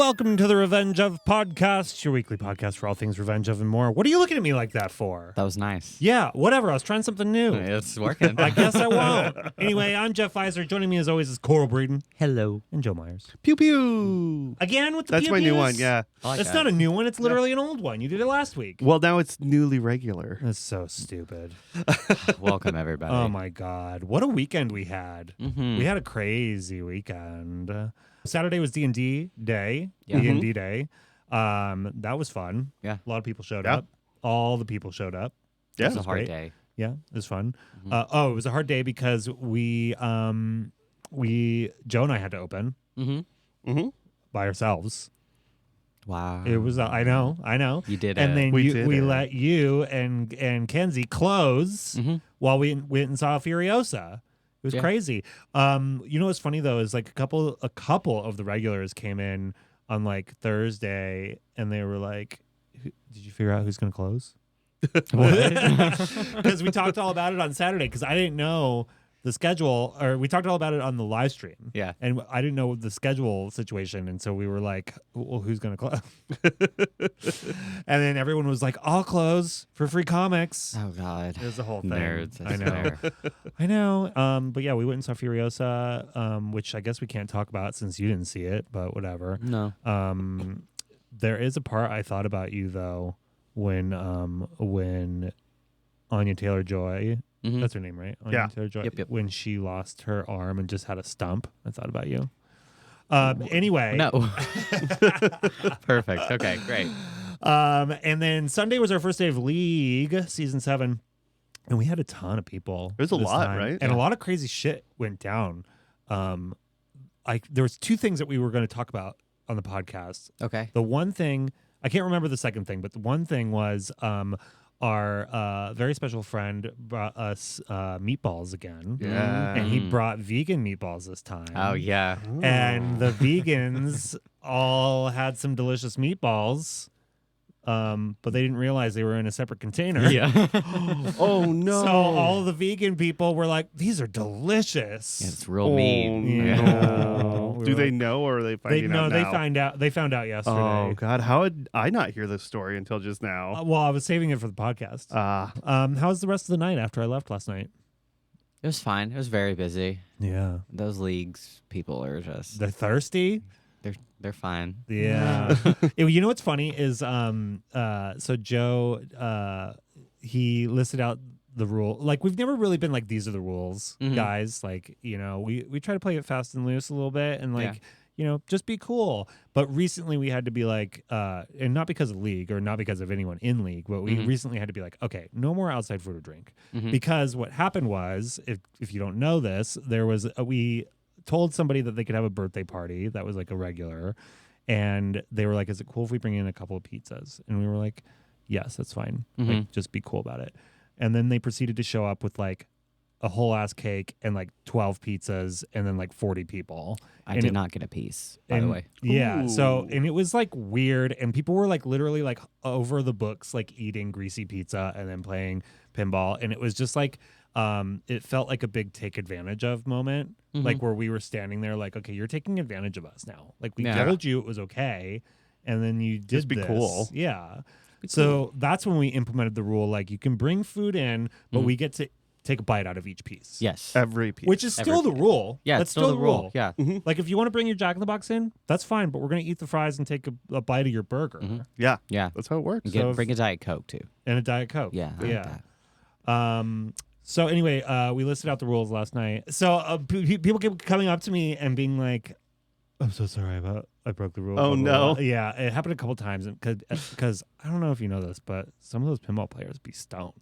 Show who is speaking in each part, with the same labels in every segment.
Speaker 1: welcome to the Revenge of Podcast, your weekly podcast for all things Revenge of and more. What are you looking at me like that for?
Speaker 2: That was nice.
Speaker 1: Yeah, whatever. I was trying something new.
Speaker 2: It's working.
Speaker 1: I guess I won't. Anyway, I'm Jeff Weiser. Joining me as always is Coral Breeden.
Speaker 2: Hello.
Speaker 1: And Joe Myers.
Speaker 3: Pew pew.
Speaker 1: Again with the
Speaker 3: That's
Speaker 1: pew
Speaker 3: my new
Speaker 1: pews?
Speaker 3: one, yeah.
Speaker 1: It's not a new one. It's literally an old one. You did it last week.
Speaker 3: Well, now it's newly regular.
Speaker 1: That's so stupid.
Speaker 2: Welcome, everybody.
Speaker 1: Oh, my God. What a weekend we had.
Speaker 2: Mm-hmm.
Speaker 1: We had a crazy weekend. Saturday was D&D day.
Speaker 2: Yeah.
Speaker 1: D&D day. That was fun.
Speaker 2: Yeah.
Speaker 1: A lot of people showed
Speaker 3: Yeah.
Speaker 1: up. All the people showed up.
Speaker 3: Yeah.
Speaker 2: It was a hard
Speaker 1: great.
Speaker 2: day.
Speaker 1: Yeah, it was fun.
Speaker 2: Mhm.
Speaker 1: It was a hard day because Joe and I had to open
Speaker 3: Mm-hmm.
Speaker 1: by ourselves.
Speaker 2: Wow.
Speaker 1: It was I know.
Speaker 2: You did
Speaker 1: And
Speaker 2: it.
Speaker 1: then
Speaker 3: We
Speaker 1: we
Speaker 3: did it.
Speaker 1: let you and Kenzie close while we went and saw Furiosa. It was
Speaker 2: Yeah.
Speaker 1: crazy. You know what's funny though is like a couple of the regulars came in on like Thursday and they were like, "Did you figure out who's going to close?" Because we talked all about it on Saturday because I didn't know the schedule, or we talked all about it on the live stream.
Speaker 2: Yeah.
Speaker 1: And I didn't know the schedule situation. And so we were like, well, who's going to close? And then everyone was like, I'll close for free comics.
Speaker 2: Oh, God.
Speaker 1: It was the whole thing.
Speaker 2: Nerds.
Speaker 1: I know. I know. But yeah, we went and saw Furiosa, which I guess we can't talk about since you didn't see it, but whatever.
Speaker 2: No.
Speaker 1: There is a part I thought about you though when Anya Taylor-Joy,
Speaker 2: Mhm.
Speaker 1: that's her name, right? Anya
Speaker 3: Yeah.
Speaker 1: Taylor-Joy,
Speaker 2: Yep.
Speaker 1: when she lost her arm and just had a stump, I thought about you. Anyway.
Speaker 2: No. Perfect. Okay, great.
Speaker 1: And then Sunday was our first day of League, season 7. And we had a ton of people.
Speaker 3: There's a
Speaker 1: this
Speaker 3: lot,
Speaker 1: time.
Speaker 3: right?
Speaker 1: And
Speaker 3: Yeah.
Speaker 1: a lot of crazy shit went down. There was 2 things that we were going to talk about on the podcast.
Speaker 2: Okay.
Speaker 1: The one thing, I can't remember the second thing, but the one thing was our very special friend brought us meatballs again.
Speaker 3: Yeah.
Speaker 1: And he brought vegan meatballs this time.
Speaker 2: Oh, yeah.
Speaker 1: And the vegans all had some delicious meatballs, but they didn't realize they were in a separate container.
Speaker 2: Yeah.
Speaker 3: Oh, no.
Speaker 1: So all the vegan people were like, these are delicious.
Speaker 2: It's real meat.
Speaker 1: Yeah.
Speaker 3: No.
Speaker 1: We
Speaker 3: Do
Speaker 1: were
Speaker 3: they
Speaker 1: like-
Speaker 3: know or are they finding out now?
Speaker 1: They found out yesterday.
Speaker 3: Oh, God. How did I not hear this story until just now?
Speaker 1: Well, I was saving it for the podcast. How was the rest of the night after I left last night?
Speaker 2: It was fine. It was very busy.
Speaker 1: Yeah.
Speaker 2: Those leagues, people are just,
Speaker 1: They're thirsty.
Speaker 2: they're fine.
Speaker 1: Yeah. You know what's funny is so Joe he listed out the rule. Like we've never really been like these are the rules, guys. Like, you know, we try to play it fast and loose a little bit and like, you know, just be cool. But recently we had to be like and not because of League or not because of anyone in League, but we recently had to be like, okay, no more outside food or drink. Because what happened was, if you don't know this, there was we told somebody that they could have a birthday party that was like a regular, and they were like, is it cool if we bring in a couple of pizzas? And we were like, yes, that's fine. Like, just be cool about it. And then they proceeded to show up with like a whole ass cake and like 12 pizzas and then like 40 people.
Speaker 2: I
Speaker 1: And
Speaker 2: did
Speaker 1: it-
Speaker 2: not get a piece, by the
Speaker 1: and-
Speaker 2: way.
Speaker 1: Yeah. So,
Speaker 3: Ooh.
Speaker 1: and it was like weird, and people were like literally like over the books, like eating greasy pizza and then playing pinball. And it was just like, it felt like a big take advantage of moment, like where we were standing there like, okay, you're taking advantage of us now. Like we
Speaker 2: Yeah.
Speaker 1: told you it was okay. And then you did
Speaker 3: Just be
Speaker 1: this.
Speaker 3: cool.
Speaker 1: Yeah. So that's when we implemented the rule, like you can bring food in, but we get to take a bite out of each piece.
Speaker 2: Yes.
Speaker 3: Every piece.
Speaker 1: Which is still the rule.
Speaker 2: Yeah,
Speaker 1: That's
Speaker 2: it's still the rule. Yeah.
Speaker 1: Like if you want to bring your Jack in the Box in, that's fine, but we're going to eat the fries and take a bite of your burger
Speaker 3: Yeah.
Speaker 2: Yeah.
Speaker 3: That's how it works.
Speaker 1: So if-
Speaker 2: Bring a Diet Coke, too.
Speaker 1: and a Diet Coke.
Speaker 2: Yeah. I like
Speaker 1: Yeah.
Speaker 2: that.
Speaker 1: So anyway, we listed out the rules last night. So people keep coming up to me and being like, I'm so sorry about I broke the rule.
Speaker 3: Oh,
Speaker 1: blah, blah,
Speaker 3: no.
Speaker 1: blah." Yeah, it happened a couple times because I don't know if you know this, but some of those pinball players be stoned.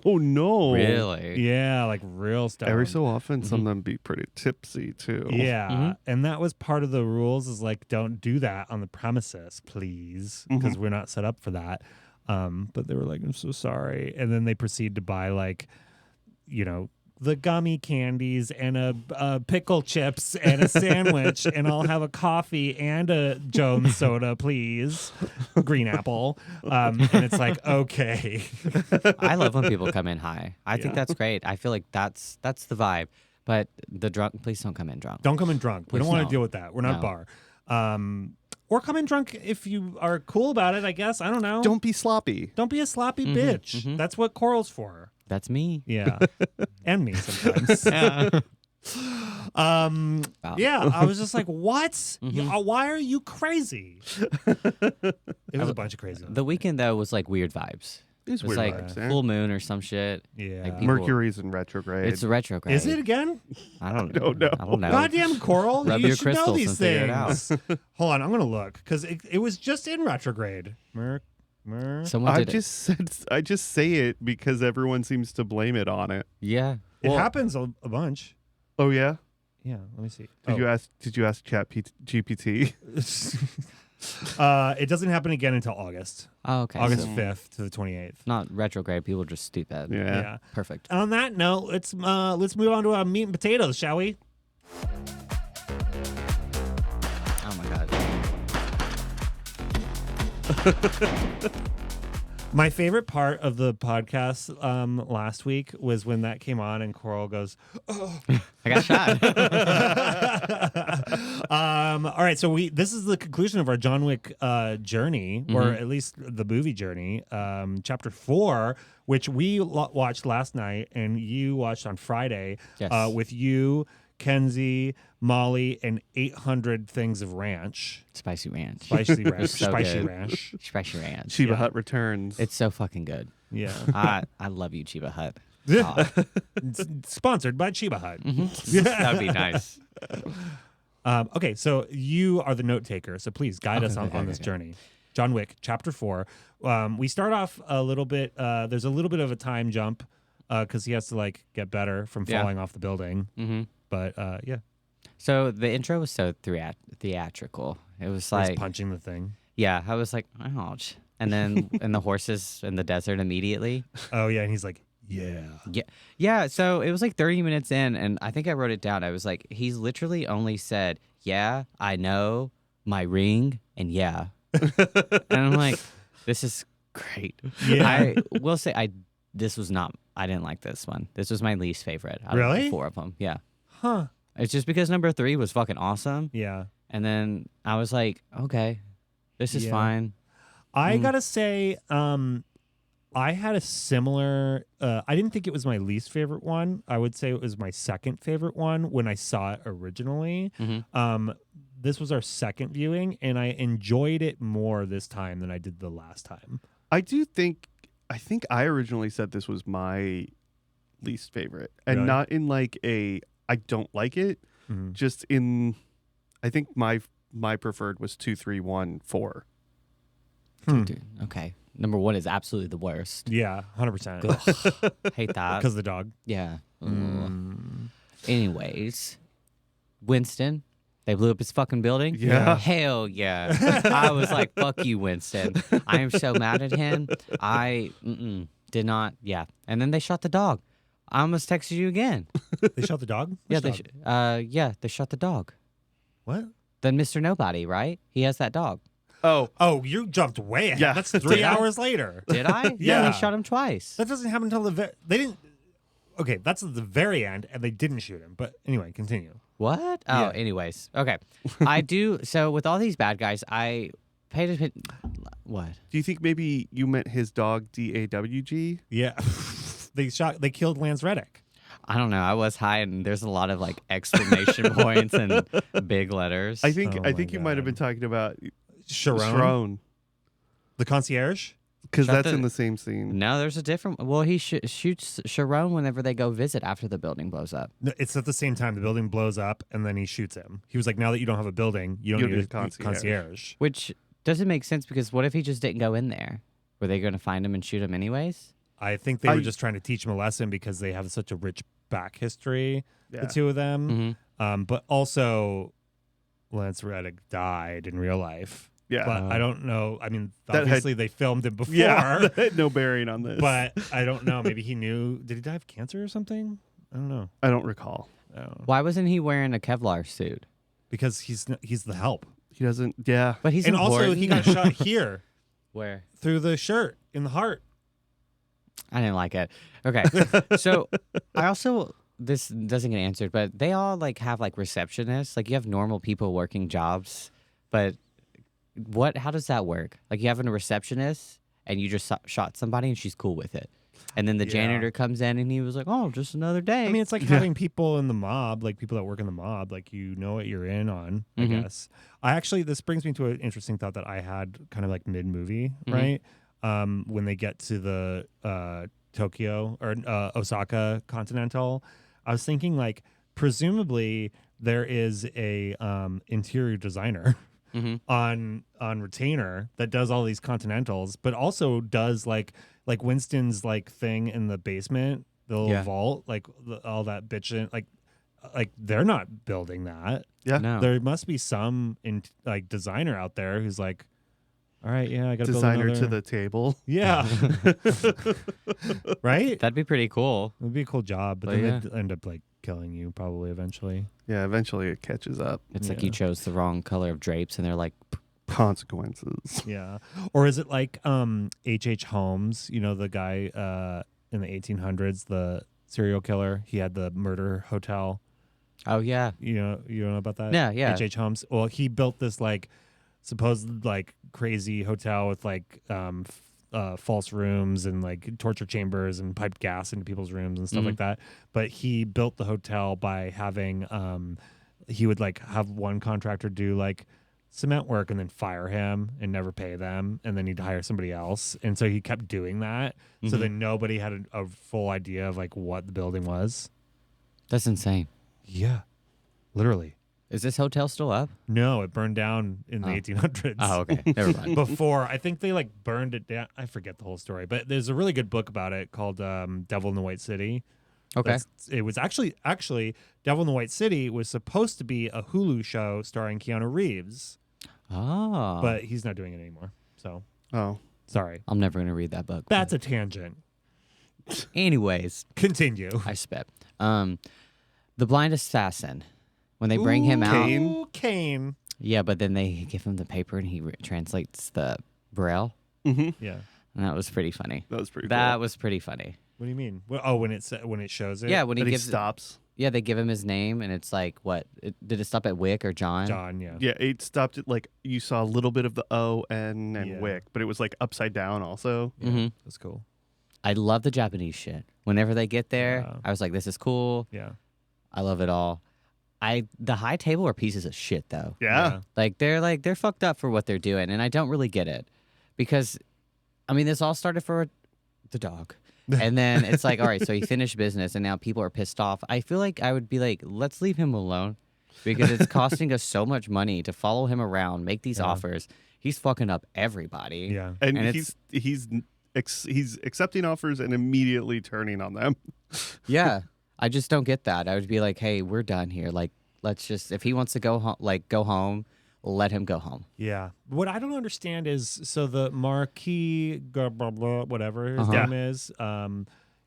Speaker 3: Oh, no.
Speaker 2: Really?
Speaker 1: Yeah, like real stoned.
Speaker 3: Every so often, some of them be pretty tipsy, too.
Speaker 1: Yeah, and that was part of the rules is like don't do that on the premises, please, because we're not set up for that. But they were like, I'm so sorry, and then they proceed to buy like, you know, the gummy candies and a pickle chips and a sandwich, and I'll have a coffee and a Jones soda, please, green apple. And it's like, okay.
Speaker 2: I love when people come in high. I think that's great. I feel like that's the vibe. But the drunk, please don't come in drunk.
Speaker 1: Don't come in drunk. We
Speaker 2: Please
Speaker 1: don't want to
Speaker 2: don't.
Speaker 1: deal with that. We're not a
Speaker 2: No.
Speaker 1: bar. Or come in drunk if you are cool about it, I guess. I don't know.
Speaker 3: Don't be sloppy.
Speaker 1: Don't be a sloppy bitch. That's what Coral's for.
Speaker 2: That's me.
Speaker 1: Yeah. And me sometimes.
Speaker 2: Wow.
Speaker 1: Yeah, I was just like, what? Why are you crazy? It was a bunch of crazy.
Speaker 2: The weekend though was like weird vibes.
Speaker 3: It's
Speaker 2: It was
Speaker 3: weird
Speaker 2: like
Speaker 3: vibes, eh?
Speaker 2: full moon or some shit.
Speaker 1: Yeah.
Speaker 2: Like people-
Speaker 3: Mercury's in retrograde.
Speaker 2: It's a retrograde.
Speaker 1: Is it again?
Speaker 2: I don't
Speaker 3: don't know.
Speaker 2: I don't know.
Speaker 1: Goddamn Coral.
Speaker 2: Rub
Speaker 1: you
Speaker 2: your
Speaker 1: should know
Speaker 2: crystals
Speaker 1: these
Speaker 2: and figure it out.
Speaker 1: things. Hold on, I'm going to look because it was just in retrograde.
Speaker 2: Someone
Speaker 3: I
Speaker 2: did it.
Speaker 3: just say it because everyone seems to blame it on it.
Speaker 2: Yeah.
Speaker 1: It
Speaker 2: Well,
Speaker 1: happens a bunch.
Speaker 3: Oh yeah.
Speaker 1: Yeah, let me see.
Speaker 3: Did you ask Chat GPT?
Speaker 1: It doesn't happen again until August.
Speaker 2: Oh, okay.
Speaker 1: August
Speaker 2: So
Speaker 1: 5th to the 28th.
Speaker 2: not retrograde. People are just stupid.
Speaker 3: Yeah.
Speaker 2: Perfect.
Speaker 1: On that note, let's move on to our meat and potatoes, shall we?
Speaker 2: Oh my god.
Speaker 1: My favorite part of the podcast last week was when that came on and Coral goes,
Speaker 2: I got shot.
Speaker 1: all right, so this is the conclusion of our John Wick journey, or at least the movie journey, chapter 4, which we watched last night and you watched on Friday.
Speaker 2: Yes.
Speaker 1: With you, Kenzie, Molly, and 800 things of ranch.
Speaker 2: Spicy ranch.
Speaker 1: Spicy ranch.
Speaker 2: So
Speaker 1: Spicy
Speaker 2: good.
Speaker 1: ranch.
Speaker 2: Spicy ranch.
Speaker 3: Chiba Hut returns.
Speaker 2: It's so fucking good.
Speaker 1: Yeah.
Speaker 2: I love you, Chiba Hut. Oh,
Speaker 1: It's sponsored by Chiba Hut.
Speaker 2: that'd be nice.
Speaker 1: Okay, so you are the note taker, so please guide us on
Speaker 2: okay,
Speaker 1: this
Speaker 2: okay.
Speaker 1: journey. John Wick, chapter 4. We start off a little bit. There's a little bit of a time jump because he has to like get better from
Speaker 2: Yeah.
Speaker 1: falling off the building.
Speaker 2: Hmm.
Speaker 1: But yeah,
Speaker 2: So the intro was so theatrical. It was
Speaker 1: he's
Speaker 2: like,
Speaker 1: punching the thing.
Speaker 2: yeah, I was like, ouch. And then, and the horses in the desert immediately.
Speaker 1: Oh yeah, and he's like, yeah.
Speaker 2: Yeah. So it was like 30 minutes in, and I think I wrote it down. I was like, he's literally only said, yeah, I know, my ring, and yeah. And I'm like, this is great.
Speaker 1: Yeah.
Speaker 2: I will say, I didn't like this one. This was my least favorite out of
Speaker 1: Really?
Speaker 2: the 4 of them. Yeah.
Speaker 1: Huh.
Speaker 2: It's just because number 3 was fucking awesome.
Speaker 1: Yeah.
Speaker 2: And then I was like, okay, this is
Speaker 1: Yeah.
Speaker 2: fine.
Speaker 1: I gotta say, I had a similar. I didn't think it was my least favorite one. I would say it was my second favorite one when I saw it originally.
Speaker 2: Mhm.
Speaker 1: This was our second viewing, and I enjoyed it more this time than I did the last time.
Speaker 3: I think I originally said this was my least favorite, and
Speaker 1: Really?
Speaker 3: not in like I don't like it.
Speaker 1: Mhm.
Speaker 3: Just in, I think my preferred was 2, 3, 1, 4.
Speaker 2: Dude, okay. Number 1 is absolutely the worst.
Speaker 1: Yeah, 100%.
Speaker 2: Hate that.
Speaker 1: Because the dog.
Speaker 2: Yeah. Anyways, Winston, they blew up his fucking building.
Speaker 3: Yeah.
Speaker 2: Hell yeah. I was like, fuck you, Winston. I am so mad at him. I did not. Yeah. And then they shot the dog. I almost texted you again.
Speaker 1: They shot the dog.
Speaker 2: Yeah.
Speaker 1: Which dog?
Speaker 2: They shot the dog.
Speaker 1: What?
Speaker 2: Then Mr. Nobody, right? He has that dog.
Speaker 1: Oh, you jumped way ahead.
Speaker 3: Yeah.
Speaker 1: That's 3 hours later.
Speaker 2: Did I?
Speaker 1: Yeah.
Speaker 2: He shot him twice.
Speaker 1: That doesn't happen until they didn't. Okay, that's at the very end, and they didn't shoot him. But anyway, continue.
Speaker 2: What? Oh,
Speaker 1: Yeah.
Speaker 2: anyways. Okay. I do. So with all these bad guys, I paid attention. What?
Speaker 3: Do you think maybe you meant his dog DAWG?
Speaker 1: Yeah, they killed Lance Reddick.
Speaker 2: I don't know. I was high, and there's a lot of like exclamation points and big letters.
Speaker 3: I think
Speaker 1: Oh my
Speaker 3: you might have been
Speaker 1: God.
Speaker 3: talking about
Speaker 1: Sharon,
Speaker 3: Sharon,
Speaker 1: the concierge.
Speaker 3: because
Speaker 2: Shut
Speaker 3: that's
Speaker 2: the-
Speaker 3: in the same scene.
Speaker 2: No, there's a different. Well, he shoots Sharon whenever they go visit after the building blows up.
Speaker 1: No, it's at the same time. The building blows up, and then he shoots him. He was like, "Now that you don't have a building, you don't need a concierge."
Speaker 2: Which doesn't make sense because what if he just didn't go in there? Were they going to find him and shoot him anyways?
Speaker 1: I think they were just trying to teach him a lesson because they have such a rich back history,
Speaker 3: Yeah.
Speaker 1: the two of them.
Speaker 2: Mm-hmm.
Speaker 1: But also, Lance Reddick died in real life.
Speaker 3: Yeah.
Speaker 1: But I don't know. I mean,
Speaker 3: That had-
Speaker 1: obviously they filmed him before.
Speaker 3: Yeah, that had no bearing on this.
Speaker 1: But I don't know. Maybe he knew. Did he die of cancer or something? I don't know.
Speaker 3: I don't recall.
Speaker 2: Why wasn't he wearing a Kevlar suit?
Speaker 1: Because he's the help.
Speaker 3: He doesn't. Yeah.
Speaker 2: But he's
Speaker 1: And also,
Speaker 2: important.
Speaker 1: he got shot here
Speaker 2: Where?
Speaker 1: through the shirt in the heart.
Speaker 2: I didn't like it. Okay. So I also, this doesn't get answered, but they all like have like receptionists. Like you have normal people working jobs. But how does that work? Like you have a receptionist and you just shot somebody and she's cool with it. And then the janitor comes in and he was like, "Oh, just another day."
Speaker 1: I mean, it's like having people in the mob, like people that work in the mob, like you know what you're in on, I guess. This brings me to an interesting thought that I had kind of like mid-movie, right? When they get to the Tokyo or Osaka Continental, I was thinking like presumably there is a interior designer on retainer that does all these Continentals, but also does like Winston's like thing in the basement, the little vault, like all that bitchin', like they're not building that.
Speaker 3: Yeah.
Speaker 2: No.
Speaker 1: There must be some like designer out there who's like, all right, yeah, I got to build
Speaker 3: Designer
Speaker 1: another.
Speaker 3: to the table.
Speaker 1: Yeah. Right?
Speaker 2: That'd be pretty cool.
Speaker 1: It would be a cool job, but then they'd end up like killing you probably eventually.
Speaker 3: Yeah, eventually it catches up.
Speaker 2: It's like you chose the wrong color of drapes and they're like,
Speaker 3: Consequences.
Speaker 1: Yeah. Or is it like H.H. Holmes, you know, the guy in the 1800s, the serial killer, he had the murder hotel.
Speaker 2: "Oh yeah.
Speaker 1: You know about that?
Speaker 2: Yeah.
Speaker 1: H.H. Holmes. Well, he built this like supposed like crazy hotel with like false rooms and like torture chambers and piped gas into people's rooms and stuff like that. But he built the hotel by having he would like have one contractor do like cement work and then fire him and never pay them, and then he'd hire somebody else, and so he kept doing that. So then nobody had a full idea of like what the building was.
Speaker 2: That's insane."
Speaker 1: Yeah, literally.
Speaker 2: Is this hotel still up?
Speaker 1: No, it burned down in the 1800s.
Speaker 2: Oh, okay. Never mind.
Speaker 1: Before, I think they like burned it down. I forget the whole story, but there's a really good book about it called Devil in the White City.
Speaker 2: Okay.
Speaker 1: It was actually Devil in the White City was supposed to be a Hulu show starring Keanu Reeves, but he's not doing it anymore. So, sorry.
Speaker 2: I'm never going to read that book.
Speaker 1: That's a tangent.
Speaker 2: Anyways,
Speaker 1: Continue.
Speaker 2: I spit. The blind assassin. When they bring him out.
Speaker 1: Kane.
Speaker 2: Yeah, but then they give him the paper and he translates the braille.
Speaker 3: Mm-hmm.
Speaker 1: Yeah.
Speaker 2: And that was pretty funny.
Speaker 3: That was pretty
Speaker 2: That
Speaker 3: cool.
Speaker 2: was pretty funny.
Speaker 1: What do you mean? When it shows it?
Speaker 2: Yeah, when
Speaker 3: That
Speaker 2: he
Speaker 3: he
Speaker 2: gives
Speaker 3: stops.
Speaker 2: Yeah, they give him his name and it's like what? Did it stop at Wick or John?
Speaker 1: John, yeah.
Speaker 3: Yeah, it stopped at like you saw a little bit of the O, N, and
Speaker 1: Yeah.
Speaker 3: Wick, but it was like upside down also.
Speaker 2: Mm-hmm.
Speaker 1: That's cool.
Speaker 2: I love the Japanese shit. Whenever they get there,
Speaker 1: Yeah.
Speaker 2: I was like, this is cool.
Speaker 1: Yeah.
Speaker 2: I love it all. The high table are pieces of shit though.
Speaker 3: Yeah.
Speaker 2: They're fucked up for what they're doing, and I don't really get it. Because I mean this all started for the dog. And then it's like, all right, so he finished business and now people are pissed off. I feel like I would be like, let's leave him alone. Because it's costing us so much money to follow him around, make these offers. He's fucking up everybody.
Speaker 1: Yeah.
Speaker 3: And,
Speaker 2: And
Speaker 3: he's accepting offers and immediately turning on them.
Speaker 2: Yeah. I just don't get that. I would be like, hey, we're done here. Like, let's just, if he wants to go home, let him go home.
Speaker 1: Yeah. What I don't understand is, so the Marquis, blah, blah, blah, whatever his
Speaker 2: Uh-huh.
Speaker 1: name is,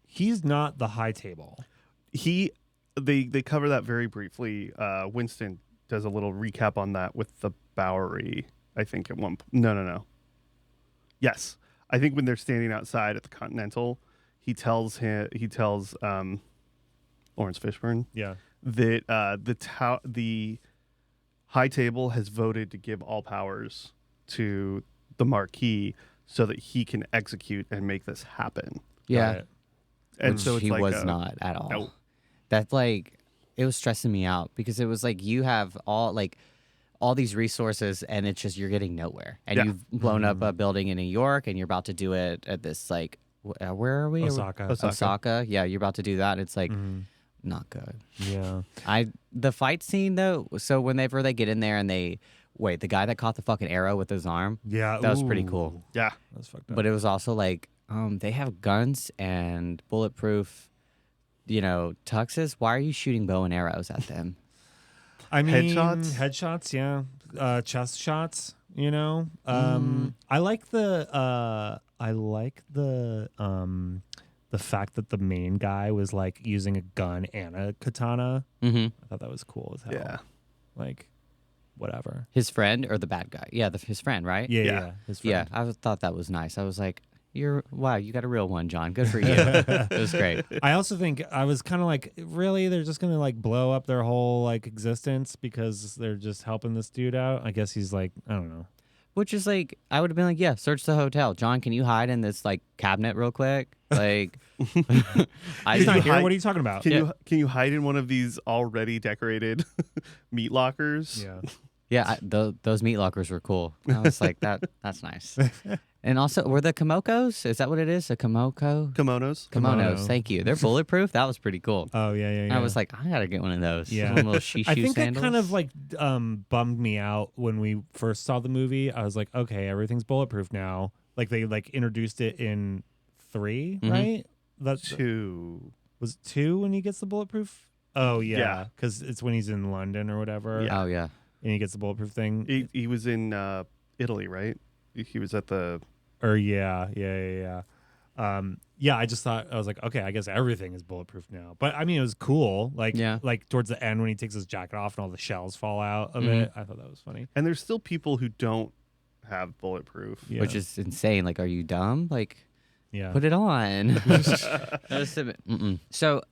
Speaker 1: he's not the high table.
Speaker 3: They cover that very briefly. Winston does a little recap on that with the Bowery, I think at one point. No. Yes. I think when they're standing outside at the Continental, he tells Lawrence Fishburne
Speaker 1: Yeah.
Speaker 3: that the high table has voted to give all powers to the Marquis so that he can execute and make this happen.
Speaker 2: Yeah.
Speaker 1: Got it.
Speaker 3: And
Speaker 2: Which
Speaker 3: so it's
Speaker 2: he
Speaker 3: like
Speaker 2: was not at all.
Speaker 3: No.
Speaker 2: That's like, it was stressing me out because it was like you have all these resources and it's just you're getting nowhere. And
Speaker 3: Yeah.
Speaker 2: you've blown up a building in New York and you're about to do it at this like where are we?
Speaker 1: Osaka.
Speaker 2: Osaka. Yeah, you're about to do that. And it's like not good.
Speaker 1: Yeah.
Speaker 2: The fight scene though. So whenever they get in there and the guy that caught the fucking arrow with his arm,
Speaker 1: Yeah.
Speaker 2: that was pretty
Speaker 1: Ooh.
Speaker 2: cool.
Speaker 3: Yeah.
Speaker 1: That's fucked up.
Speaker 2: But it was also like they have guns and bulletproof, tuxes. Why are you shooting bow and arrows at them?
Speaker 1: I mean,
Speaker 3: Headshots?
Speaker 1: yeah. Chest shots, I like the fact that the main guy was like using a gun and a katana.
Speaker 2: Mm-hmm.
Speaker 1: I thought that was cool as hell.
Speaker 3: Yeah.
Speaker 1: Like, whatever.
Speaker 2: His friend or the bad guy? Yeah, his friend, right?
Speaker 1: Yeah.
Speaker 3: Yeah.
Speaker 1: His friend.
Speaker 2: Yeah, I thought that was nice. I was like, wow, you got a real one, John. Good for you. It was great.
Speaker 1: I also think I was kind of like, really, they're just gonna like blow up their whole like existence because they're just helping this dude out. I guess he's like, I don't know.
Speaker 2: Which is like, I would have been like, yeah, search the hotel. John, can you hide in this like cabinet real quick? Like,
Speaker 1: He's not here. What are you talking about?
Speaker 3: Can you hide in one of these already decorated meat lockers?
Speaker 1: Yeah.
Speaker 2: Yeah, those meat lockers were cool. I was like, that's nice. And also, were the Komokos? Is that what it is? A Komoko?
Speaker 3: Kimonos.
Speaker 1: Kimono.
Speaker 2: Thank you. They're bulletproof. That was pretty cool.
Speaker 1: Oh yeah.
Speaker 2: I was like, I gotta get one of those.
Speaker 1: Yeah.
Speaker 2: One little shishu
Speaker 1: I think
Speaker 2: sandals.
Speaker 1: it kind of like bummed me out when we first saw the movie. I was like, okay, everything's bulletproof now. Like they like introduced it in 3, right? That's
Speaker 3: 2.
Speaker 1: Was 2 when he gets the bulletproof? Oh
Speaker 3: Yeah.
Speaker 1: yeah, because it's when he's in London or whatever.
Speaker 3: Yeah.
Speaker 2: Oh yeah.
Speaker 1: And he gets the bulletproof thing.
Speaker 3: He was in Italy, right? He was at the.
Speaker 1: Or yeah. I just thought, I was like, okay, I guess everything is bulletproof now. But I mean, it was cool. Like,
Speaker 2: Yeah.
Speaker 1: like towards the end when he takes his jacket off and all the shells fall out of it. I thought that was funny.
Speaker 3: And there's still people who don't have bulletproof.
Speaker 1: Yeah.
Speaker 2: Which is insane. Like, are you dumb? Like,
Speaker 1: Yeah.
Speaker 2: put it on. So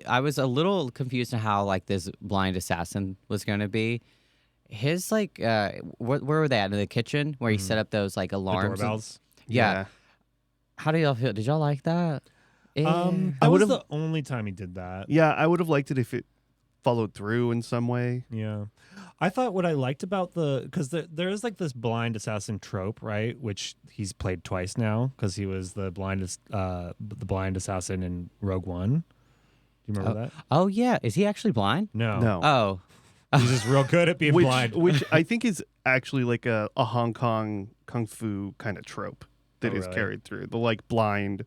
Speaker 2: I was a little confused on how like this blind assassin was going to be. His like where were they at, in the kitchen where he set up those like
Speaker 1: The
Speaker 2: alarms?
Speaker 1: doorbells.
Speaker 2: Yeah. How do y'all feel? Did y'all like that?
Speaker 1: That was the only time he did that.
Speaker 3: Yeah, I would have liked it if it followed through in some way.
Speaker 1: Yeah. I thought what I liked about because there is like this blind assassin trope, right? Which he's played twice now because he was the blind assassin in Rogue One. Do you remember that?
Speaker 2: Oh yeah, is he actually blind?
Speaker 1: No.
Speaker 2: Oh,
Speaker 1: He's just real good at being blind.
Speaker 3: Which I think is actually like a Hong Kong kung fu kind of trope that is
Speaker 1: really?
Speaker 3: carried through. The like blind.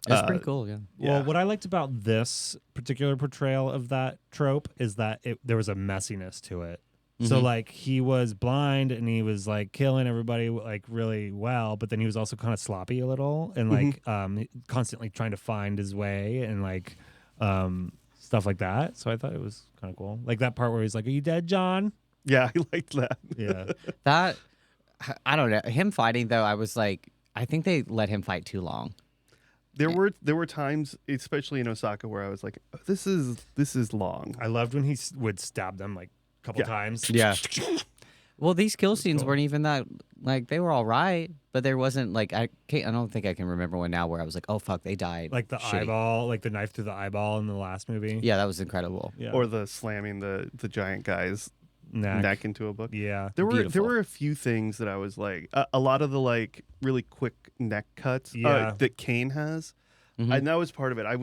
Speaker 2: it's pretty cool. Yeah.
Speaker 1: Well, what I liked about this particular portrayal of that trope is that there was a messiness to it. So like he was blind and he was like killing everybody like really well, but then he was also kind of sloppy a little and like constantly trying to find his way and like stuff like that. So I thought it was kind of cool. Like that part where he's like, "Are you dead, John?"
Speaker 3: Yeah, I liked that.
Speaker 1: Yeah.
Speaker 2: That I don't know. Him fighting though, I was like, I think they let him fight too long.
Speaker 3: There were times, especially in Osaka, where I was like, oh, "This is long."
Speaker 1: I loved when he would stab them like a couple times.
Speaker 2: Yeah. Well, these kill scenes weren't even that like they were all right, but there wasn't like I don't think I can remember one now where I was like, oh fuck, they died.
Speaker 1: Like the
Speaker 2: Shitty.
Speaker 1: eyeball, like the knife through the eyeball in the last movie.
Speaker 2: Yeah, that was incredible.
Speaker 1: Yeah.
Speaker 3: Or the slamming the giant guy's neck into a book.
Speaker 1: Yeah.
Speaker 3: There
Speaker 2: Beautiful.
Speaker 3: were a few things that I was like, a lot of the like really quick neck cuts
Speaker 1: Yeah.
Speaker 3: that Kane has, and that was part of it. I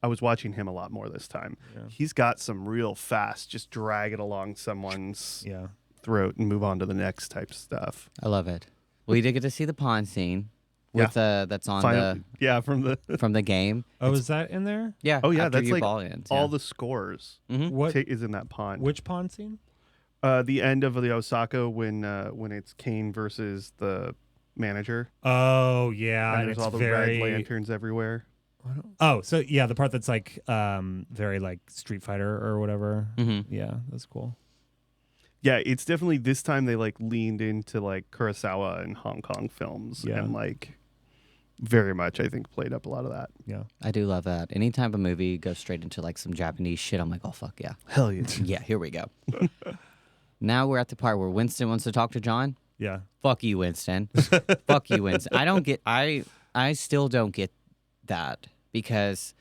Speaker 3: was watching him a lot more this time.
Speaker 1: Yeah.
Speaker 3: He's got some real fast, just drag it along someone's
Speaker 1: Yeah.
Speaker 3: throat and move on to the next type stuff.
Speaker 2: I love it. We did get to see the pawn scene with that's on
Speaker 3: Finally, from the
Speaker 2: from the game.
Speaker 1: Oh, is that in there?
Speaker 2: Yeah.
Speaker 3: oh yeah,
Speaker 2: after
Speaker 3: that's
Speaker 2: your
Speaker 3: like
Speaker 2: ball ends,
Speaker 3: all
Speaker 2: yeah.
Speaker 3: the scores
Speaker 1: What?
Speaker 3: is in that pawn.
Speaker 1: Which pawn scene?
Speaker 3: The end of the Osaka when it's Kane versus the manager.
Speaker 1: Oh yeah,
Speaker 3: And there's
Speaker 1: it's
Speaker 3: all the
Speaker 1: very.
Speaker 3: red lanterns everywhere.
Speaker 1: Oh, so yeah, the part that's like very like Street Fighter or whatever. Yeah, that's cool.
Speaker 3: Yeah, it's definitely this time they like leaned into like Kurosawa and Hong Kong films
Speaker 1: Yeah.
Speaker 3: and like very much I think played up a lot of that.
Speaker 1: Yeah.
Speaker 2: I do love that. Anytime a movie goes straight into like some Japanese shit, I'm like, oh fuck yeah.
Speaker 3: Hell yeah.
Speaker 2: Yeah, here we go. Now we're at the part where Winston wants to talk to John.
Speaker 1: Yeah.
Speaker 2: Fuck you, Winston. Fuck you, Winston. I still don't get that because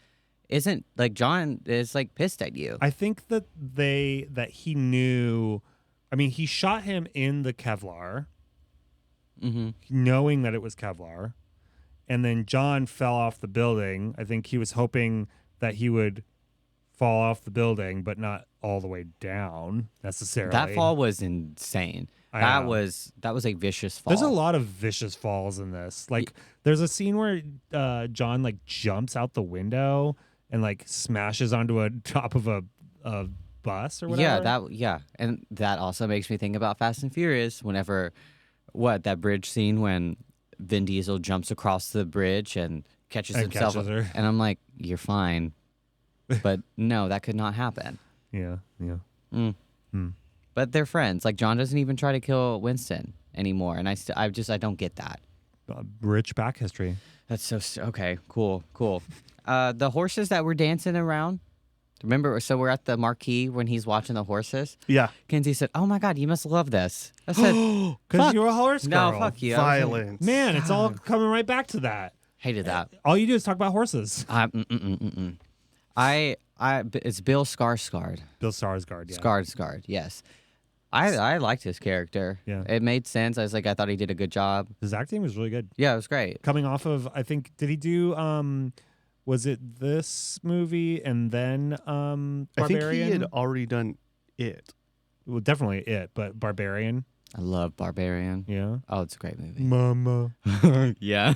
Speaker 2: isn't like John is like pissed at you.
Speaker 1: I think that he knew. I mean, he shot him in the Kevlar, knowing that it was Kevlar, and then John fell off the building. I think he was hoping that he would fall off the building, but not all the way down necessarily.
Speaker 2: That fall was insane.
Speaker 1: I
Speaker 2: That
Speaker 1: know.
Speaker 2: was a vicious fall.
Speaker 1: There's a lot of vicious falls in this. Like, there's a scene where John like jumps out the window and like smashes onto a top of a bus or whatever.
Speaker 2: And that also makes me think about Fast and Furious. Whenever that bridge scene when Vin Diesel jumps across the bridge and catches himself,
Speaker 1: catches her.
Speaker 2: and I'm like, you're fine, but no, that could not happen.
Speaker 1: Yeah.
Speaker 2: But they're friends. Like John doesn't even try to kill Winston anymore, and I don't get that.
Speaker 1: rich back history.
Speaker 2: That's okay. Cool. The horses that were dancing around. Remember, so we're at the marquee when he's watching the horses.
Speaker 3: Yeah.
Speaker 2: Kenzie said, "Oh my God, you must love this." I said,
Speaker 1: Because
Speaker 2: Fuck.
Speaker 1: you're a horse girl.
Speaker 2: "No, fuck you." I was like,
Speaker 3: Violence.
Speaker 1: Man, it's all coming right back to that.
Speaker 2: hated that.
Speaker 1: All you do is talk about horses.
Speaker 2: It's Bill Skarsgård.
Speaker 1: Bill Skarsgård, yeah.
Speaker 2: Skarsgård, yes. I liked his character.
Speaker 1: Yeah.
Speaker 2: It made sense. I thought he did a good job.
Speaker 1: His acting was really good.
Speaker 2: Yeah, it was great.
Speaker 1: Coming off of, I think, did he do, was it this movie and then Barbarian?
Speaker 3: I think he had already done it.
Speaker 1: Well, definitely it, but Barbarian.
Speaker 2: I love Barbarian.
Speaker 1: Yeah.
Speaker 2: Oh, it's a great movie.
Speaker 1: Mama.
Speaker 2: Yeah.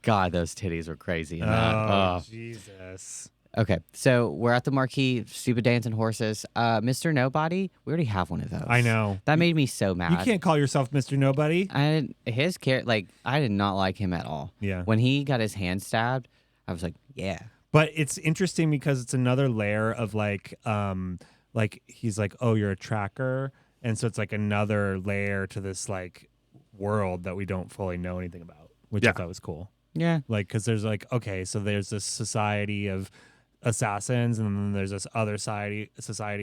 Speaker 2: God, those titties were crazy in that.
Speaker 1: Oh, Jesus.
Speaker 2: Okay, so we're at the marquee, stupid dancing horses. Mr. Nobody, we already have one of those.
Speaker 1: I know.
Speaker 2: That made me so mad.
Speaker 1: You can't call yourself Mr. Nobody.
Speaker 2: I did not like him at all.
Speaker 1: Yeah.
Speaker 2: When he got his hand stabbed, I was like, yeah.
Speaker 1: But it's interesting because it's another layer of like he's like, oh, you're a tracker. And so it's like another layer to this like world that we don't fully know anything about, which I thought was cool.
Speaker 2: Yeah.
Speaker 1: Like, because there's like, okay, so there's this society of assassins and then there's this other society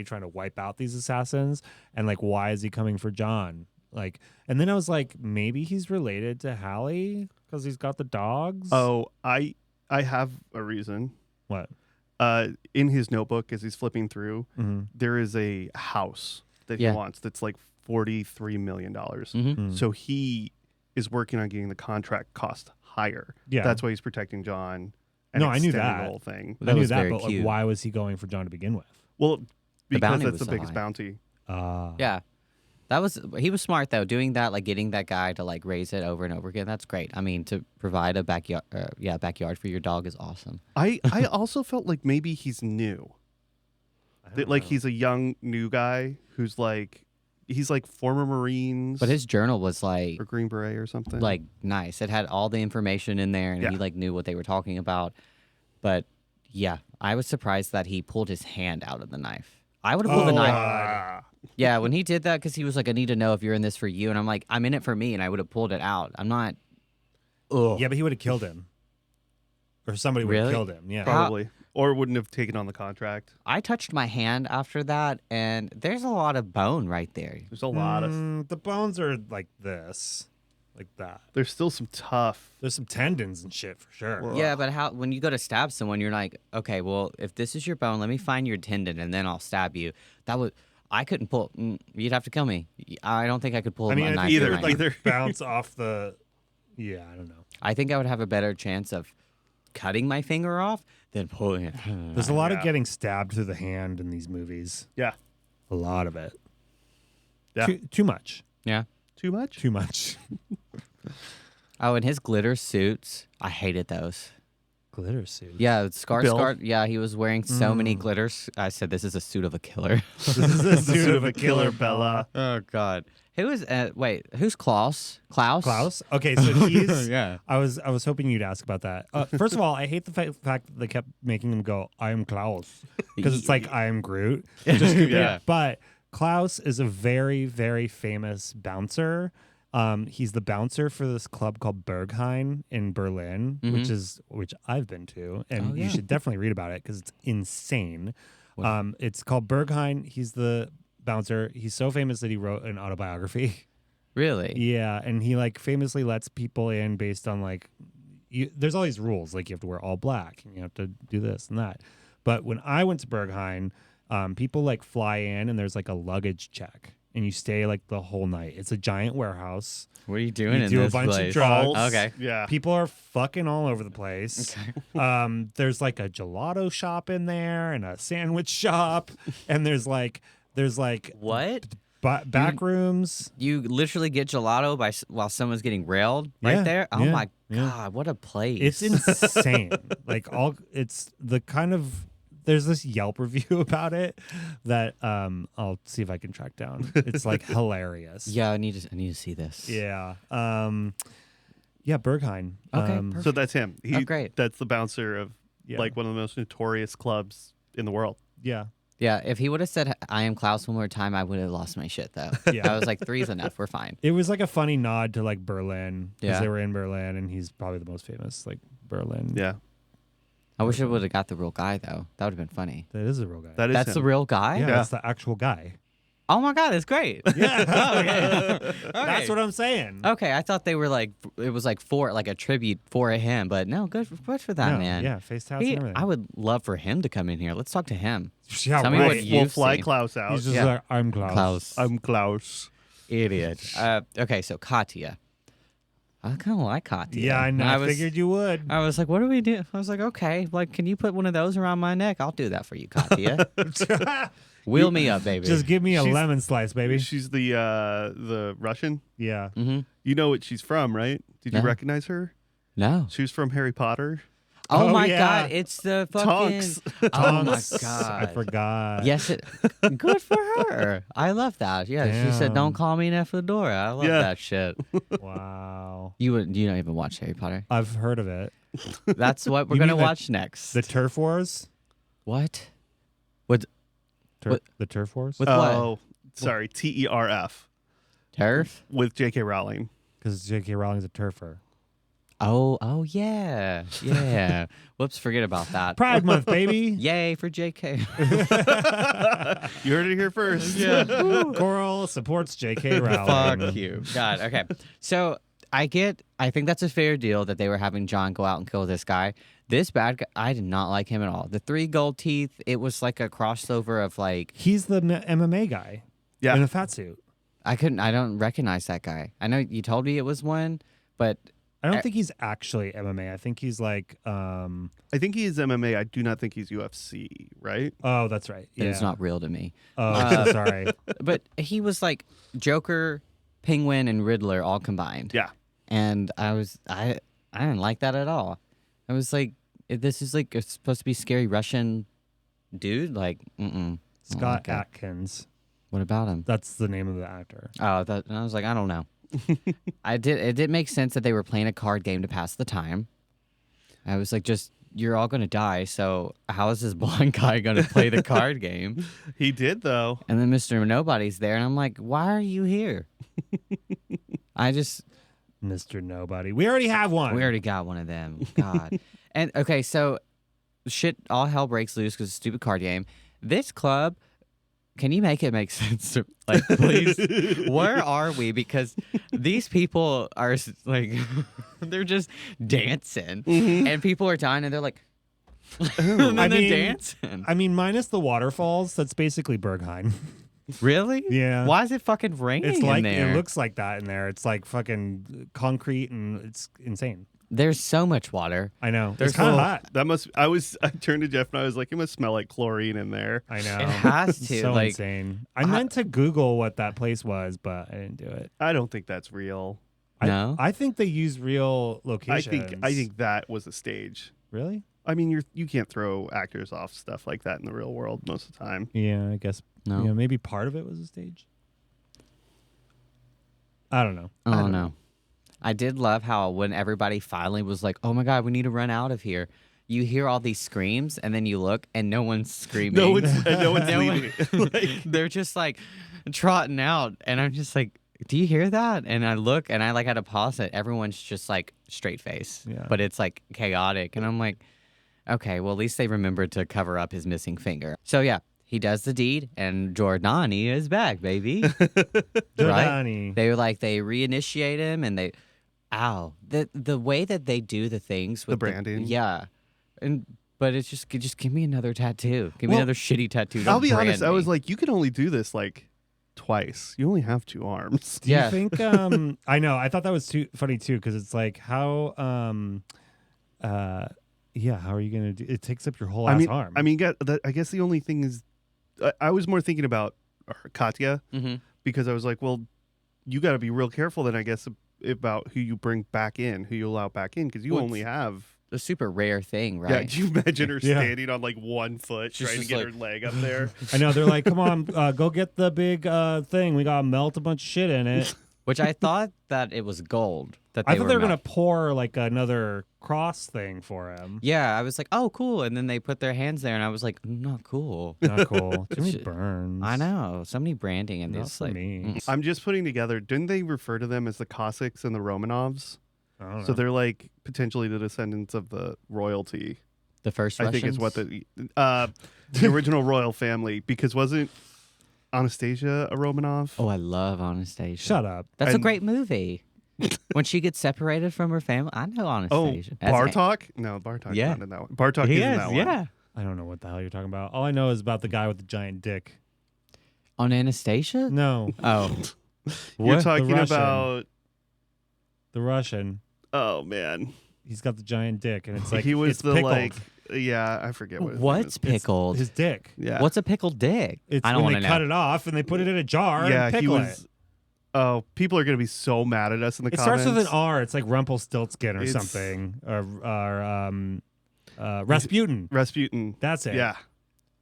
Speaker 1: trying to wipe out these assassins. And like, why is he coming for John? Like, and then I was like, maybe he's related to Hallie because he's got the dogs.
Speaker 3: Oh, I have a reason.
Speaker 1: What?
Speaker 3: In his notebook, as he's flipping through,
Speaker 1: Mm-hmm.
Speaker 3: there is a house that he wants that's like $43 million.
Speaker 2: Mm-hmm.
Speaker 3: So he is working on getting the contract cost higher.
Speaker 1: Yeah.
Speaker 3: That's why he's protecting John. And
Speaker 1: No, I knew
Speaker 3: extending
Speaker 1: that.
Speaker 3: the whole thing.
Speaker 2: That
Speaker 1: I knew
Speaker 2: was
Speaker 1: that,
Speaker 2: very
Speaker 1: but like,
Speaker 2: cute.
Speaker 1: why was he going for John to begin with?
Speaker 3: Well, because
Speaker 2: bounty
Speaker 3: that's
Speaker 2: was
Speaker 3: the
Speaker 2: so
Speaker 3: biggest
Speaker 2: high.
Speaker 3: bounty.
Speaker 2: Yeah. He was smart though, doing that, like getting that guy to like raise it over and over again. That's great. I mean, to provide a backyard for your dog is awesome.
Speaker 3: I also felt like maybe he's new. That like he's a young new guy who's like he's like former Marines.
Speaker 2: But his journal was like
Speaker 3: or Green Beret or something.
Speaker 2: nice. It had all the information in there, and he like knew what they were talking about. But yeah, I was surprised that he pulled his hand out of the knife. I would have pulled the knife. Yeah, when he did that, because he was like, "I need to know if you're in this for you," and I'm like, "I'm in it for me," and I would have pulled it out. I'm not. Ugh.
Speaker 1: Yeah, but he would have killed him. Or somebody would have
Speaker 2: Really?
Speaker 1: killed him. Yeah.
Speaker 3: Probably. Or wouldn't have taken on the contract.
Speaker 2: I touched my hand after that, and there's a lot of bone right there.
Speaker 3: There's a lot of
Speaker 1: The bones are like this. Like that.
Speaker 3: there's still some tough.
Speaker 1: There's some tendons and shit for sure.
Speaker 3: Well,
Speaker 2: Yeah, but how when you go to stab someone, you're like, okay, well, if this is your bone, let me find your tendon, and then I'll stab you. I couldn't pull. You'd have to kill me. I don't think I could pull.
Speaker 1: I mean,
Speaker 2: a
Speaker 1: I
Speaker 2: knife
Speaker 1: think
Speaker 2: with
Speaker 1: it
Speaker 2: my
Speaker 1: would
Speaker 2: hand.
Speaker 1: like bounce off the. Yeah, I don't know.
Speaker 2: I think I would have a better chance of cutting my finger off than pulling it.
Speaker 1: There's a lot of
Speaker 3: Yeah.
Speaker 1: getting stabbed through the hand in these movies.
Speaker 3: Yeah.
Speaker 1: A lot of it.
Speaker 3: Yeah.
Speaker 1: Too much.
Speaker 2: Yeah.
Speaker 3: Too much?
Speaker 1: Too much.
Speaker 2: Oh, and his glitter suits. I hated those.
Speaker 1: Glitter suit.
Speaker 2: Yeah,
Speaker 3: Bill?
Speaker 2: Skarsgård. Yeah, he was wearing so many glitters. I said, "This is a suit of a killer."
Speaker 1: This is a
Speaker 3: Suit of a killer, Bella.
Speaker 2: Oh God. Who is? Wait, who's Klaus? Klaus.
Speaker 1: Okay, so he's.
Speaker 2: Yeah.
Speaker 1: I was hoping you'd ask about that. First of all, I hate the fact that they kept making him go, "I am Klaus," because it's like I am Groot. Just
Speaker 3: Yeah.
Speaker 1: But Klaus is a very, very famous bouncer. He's the bouncer for this club called Berghain in Berlin, which I've been to, and you should definitely read about it because it's insane. It's called Berghain. He's the bouncer. He's so famous that he wrote an autobiography.
Speaker 2: Really?
Speaker 1: Yeah, and he like famously lets people in based on like there's all these rules, like you have to wear all black and you have to do this and that. But when I went to Berghain, people like fly in and there's like a luggage check. And you stay like the whole night. It's a giant warehouse.
Speaker 2: What are you doing
Speaker 1: You
Speaker 2: in
Speaker 1: do
Speaker 2: this
Speaker 1: a bunch
Speaker 2: place?
Speaker 1: of drugs.
Speaker 2: Okay.
Speaker 3: Yeah.
Speaker 1: People are fucking all over the place. There's like a gelato shop in there and a sandwich shop, and there's like
Speaker 2: What?
Speaker 1: back rooms.
Speaker 2: You literally get gelato while someone's getting railed right
Speaker 1: Yeah,
Speaker 2: there. Oh
Speaker 1: yeah,
Speaker 2: my
Speaker 1: yeah.
Speaker 2: God! What a place!
Speaker 1: It's insane. It's the kind of. There's this Yelp review about it that I'll see if I can track down. It's like hilarious.
Speaker 2: Yeah, I need to see this.
Speaker 1: Yeah. Yeah, Berghain.
Speaker 2: Okay, perfect.
Speaker 3: So that's him.
Speaker 2: Oh, great.
Speaker 3: That's the bouncer of
Speaker 1: Yeah.
Speaker 3: like one of the most notorious clubs in the world.
Speaker 1: Yeah.
Speaker 2: Yeah, if he would have said "I am Klaus" one more time, I would have lost my shit though.
Speaker 1: Yeah.
Speaker 2: I was like, 3's enough. We're fine.
Speaker 1: It was like a funny nod to like Berlin because
Speaker 2: Yeah.
Speaker 1: they were in Berlin, and he's probably the most famous like Berlin.
Speaker 3: Yeah,
Speaker 2: I wish I would have got the real guy though. That would have been funny.
Speaker 1: that is a real guy.
Speaker 3: that is
Speaker 2: That's the
Speaker 3: him.
Speaker 2: real guy.
Speaker 1: yeah, that's the actual guy.
Speaker 2: Oh my god, that's great.
Speaker 1: Yeah,
Speaker 2: Okay.
Speaker 1: that's what I'm saying.
Speaker 2: Okay, I thought they were like it was like for like a tribute for him, but no, good for that
Speaker 1: No,
Speaker 2: man.
Speaker 1: Yeah, face tats
Speaker 2: He-
Speaker 1: and everything.
Speaker 2: I would love for him to come in here. Let's talk to him.
Speaker 1: Yeah,
Speaker 2: Tell me
Speaker 1: right.
Speaker 2: what you-
Speaker 3: We'll
Speaker 2: You've
Speaker 3: fly
Speaker 2: seen.
Speaker 3: Klaus out.
Speaker 1: He's just
Speaker 2: Yeah.
Speaker 1: like, I'm Klaus.
Speaker 3: I'm Klaus.
Speaker 2: Idiot. Okay, so Katya. I kind of like Katya.
Speaker 1: Yeah, I know. I
Speaker 2: was,
Speaker 1: figured you would.
Speaker 2: I was like, what do we do? I was like, okay, like, can you put one of those around my neck? I'll do that for you, Katya. Wheel me up, baby.
Speaker 1: Just give me a
Speaker 3: She's-
Speaker 1: lemon slice, baby.
Speaker 3: She's the Russian.
Speaker 1: Yeah.
Speaker 2: Mm-hmm.
Speaker 3: You know what she's from, right? Did you
Speaker 2: No.
Speaker 3: recognize her?
Speaker 2: No.
Speaker 3: She was from Harry Potter.
Speaker 2: Oh,
Speaker 1: Oh,
Speaker 2: my
Speaker 1: yeah.
Speaker 2: God. It's the fucking.
Speaker 3: Tonks.
Speaker 2: Oh my
Speaker 1: Tonks.
Speaker 2: God.
Speaker 1: I forgot.
Speaker 2: Yes, good for her. I love that. Yeah, she said,
Speaker 1: Damn.
Speaker 2: "Don't call me Nephedora." I love
Speaker 3: Yeah.
Speaker 2: that shit.
Speaker 1: Wow.
Speaker 2: You don't even watch Harry Potter.
Speaker 1: I've heard of it.
Speaker 2: That's what we're
Speaker 1: You
Speaker 2: gonna
Speaker 1: mean the-
Speaker 2: watch next.
Speaker 1: The Turf Wars?
Speaker 2: What?
Speaker 1: The Turf Wars?
Speaker 2: With what?
Speaker 3: Oh, sorry, TERF
Speaker 2: Turf?
Speaker 3: with J.K. Rowling.
Speaker 1: Because J.K. Rowling's a turfer.
Speaker 2: Oh yeah, yeah. Whoops, forget about that.
Speaker 1: Pride Month, baby.
Speaker 2: Yay for JK.
Speaker 3: You heard it here first.
Speaker 1: Coral supports J.K. Rowling.
Speaker 2: Fuck you. God. Okay. So I think that's a fair deal that they were having John go out and kill this guy. This bad guy, I did not like him at all. The 3 gold teeth, it was like a crossover of like,
Speaker 1: He's the MMA guy
Speaker 3: Yeah.
Speaker 1: in a fat suit.
Speaker 2: I don't recognize that guy. I know you told me it was one, but
Speaker 1: I don't think he's actually MMA. I think he's like,
Speaker 3: I think he is MMA. I do not think he's UFC, right?
Speaker 1: oh, that's right. Yeah.
Speaker 2: it's not real to me.
Speaker 1: Oh, sorry.
Speaker 2: But he was like Joker, Penguin, and Riddler all combined.
Speaker 3: Yeah.
Speaker 2: And I didn't like that at all. I was like, this is like it's supposed to be scary Russian dude. Like,
Speaker 1: Scott
Speaker 2: like it.
Speaker 1: Atkins.
Speaker 2: What about him?
Speaker 1: That's the name of the actor.
Speaker 2: Oh, and I was like, I don't know. It did make sense that they were playing a card game to pass the time. I was like, you're all gonna die. So how is this blind guy gonna play the card game?
Speaker 3: He did though.
Speaker 2: And then Mr. Nobody's there, and I'm like, why are you here?
Speaker 1: Mr. Nobody. We already have one.
Speaker 2: We already got one of them. God. And okay, so shit, all hell breaks loose because stupid card game. This club, can you make it make sense? Like, please, where are we? Because these people are like, they're just dancing, and people are dying, and they're like, and then
Speaker 1: I
Speaker 2: they're
Speaker 1: mean-
Speaker 2: dancing.
Speaker 1: I mean, minus the waterfalls, that's basically Berghain.
Speaker 2: Really?
Speaker 1: Yeah.
Speaker 2: Why is it fucking raining
Speaker 1: It's like
Speaker 2: in there?
Speaker 1: it looks like that in there. It's like fucking concrete and it's insane.
Speaker 2: There's so much water.
Speaker 1: I know.
Speaker 2: There's
Speaker 1: It's kind of
Speaker 2: full-
Speaker 1: hot.
Speaker 3: That must. I turned to Jeff and I was like, it must smell like chlorine in there.
Speaker 1: I know.
Speaker 2: It has
Speaker 1: It's
Speaker 2: to.
Speaker 1: so
Speaker 2: like,
Speaker 1: insane. I meant to Google what that place was, but I didn't do it.
Speaker 3: I don't think that's real.
Speaker 2: no.
Speaker 1: I think they use real locations.
Speaker 3: I think that was a stage.
Speaker 1: Really?
Speaker 3: I mean, you can't throw actors off stuff like that in the real world most of the time.
Speaker 1: Yeah, I guess.
Speaker 2: No.
Speaker 1: Yeah, maybe part of it was a stage. I don't know.
Speaker 2: Oh
Speaker 3: don't
Speaker 2: no. I did love how when everybody finally was like, "Oh my god, we need to run out of here." You hear all these screams and then you look and no one's screaming.
Speaker 3: No one's
Speaker 2: No
Speaker 3: leaving. Like,
Speaker 2: They're just like trotting out and I'm just like, "Do you hear that?" And I look and I like had to pause it. Everyone's just like straight face.
Speaker 1: Yeah.
Speaker 2: But it's like chaotic and I'm like, "Okay, well at least they remembered to cover up his missing finger." So yeah, he does the deed and Giordani is back, baby.
Speaker 1: Giordani.
Speaker 2: They were like they reinitiate him and they the way that they do the things with
Speaker 3: The branding.
Speaker 2: but it's just give me another tattoo. Give me
Speaker 3: Well,
Speaker 2: another shitty tattoo.
Speaker 3: I'll
Speaker 2: Don't
Speaker 3: be honest.
Speaker 2: brand
Speaker 3: I was
Speaker 2: me.
Speaker 3: like, you can only do this like twice. You only have 2 arms.
Speaker 1: Do you think I know, I thought that was too funny too, because it's like how how are you gonna do it? Takes up your whole ass arm.
Speaker 3: I guess the only thing is, I was more thinking about Katya
Speaker 2: Mhm.
Speaker 3: because I was like, well, you got to be real careful then, I guess, about who you bring back in, who you allow back in, because you
Speaker 2: Well,
Speaker 3: only have.
Speaker 2: a super rare thing,
Speaker 3: Yeah,
Speaker 2: right?
Speaker 3: do you imagine her
Speaker 1: Yeah.
Speaker 3: standing on like 1 foot
Speaker 2: She's
Speaker 3: trying to
Speaker 2: just
Speaker 3: get
Speaker 2: like-
Speaker 3: her leg up there?
Speaker 1: I know, they're like, come on, go get the big thing. We gotta melt a bunch of shit in it.
Speaker 2: Which I thought that it was gold. That
Speaker 1: I thought they were gonna
Speaker 2: melt-
Speaker 1: pour like another cross thing for him.
Speaker 2: Yeah, I was like, oh, cool. And then they put their hands there, and I was like, not cool.
Speaker 1: Not cool. Too many
Speaker 2: Shit.
Speaker 1: burns.
Speaker 2: I know. So many branding in
Speaker 1: Not
Speaker 2: this.
Speaker 1: for
Speaker 2: Like,
Speaker 1: me.
Speaker 3: I'm just putting together. Didn't they refer to them as the Cossacks and the Romanovs?
Speaker 1: I don't know.
Speaker 3: So they're like potentially the descendants of the royalty.
Speaker 2: the first
Speaker 3: I think is what
Speaker 2: Russians?
Speaker 3: the original royal family. Because wasn't Anastasia a Romanov?
Speaker 2: Oh, I love Anastasia.
Speaker 1: Shut up.
Speaker 2: That's a
Speaker 3: And-
Speaker 2: great movie. When she gets separated from her family, I know
Speaker 3: Oh,
Speaker 2: Anastasia. As
Speaker 3: Bartok? No, Bartok's
Speaker 2: Yeah.
Speaker 3: not in that one. Bartok
Speaker 2: he
Speaker 3: is in
Speaker 2: is,
Speaker 3: that one.
Speaker 2: yeah.
Speaker 1: I don't know what the hell you're talking about. All I know is about the guy with the giant dick.
Speaker 2: On Anastasia?
Speaker 1: No,
Speaker 2: Oh,
Speaker 3: You're
Speaker 2: What?
Speaker 3: talking
Speaker 1: Russian.
Speaker 3: about.
Speaker 1: the Russian.
Speaker 3: Oh man,
Speaker 1: He's got the giant dick, and it's like
Speaker 3: he was
Speaker 1: it's
Speaker 3: the
Speaker 1: pickled.
Speaker 3: like. Yeah, I forget what. his name
Speaker 2: what's
Speaker 3: is.
Speaker 2: pickled?
Speaker 1: His dick.
Speaker 3: Yeah.
Speaker 2: What's a pickled dick?
Speaker 1: It's
Speaker 2: I don't
Speaker 1: when
Speaker 2: want
Speaker 1: they
Speaker 2: to
Speaker 1: cut
Speaker 2: know.
Speaker 1: it off and they put it in a jar
Speaker 3: Yeah,
Speaker 1: and
Speaker 3: he
Speaker 1: pickle
Speaker 3: was.
Speaker 1: it.
Speaker 3: Oh, people are gonna be so mad at us in the
Speaker 1: It
Speaker 3: comments.
Speaker 1: starts with an R. It's like Rumpelstiltskin or
Speaker 3: It's-
Speaker 1: something, or Rasputin.
Speaker 3: Rasputin.
Speaker 1: That's it.
Speaker 3: Yeah.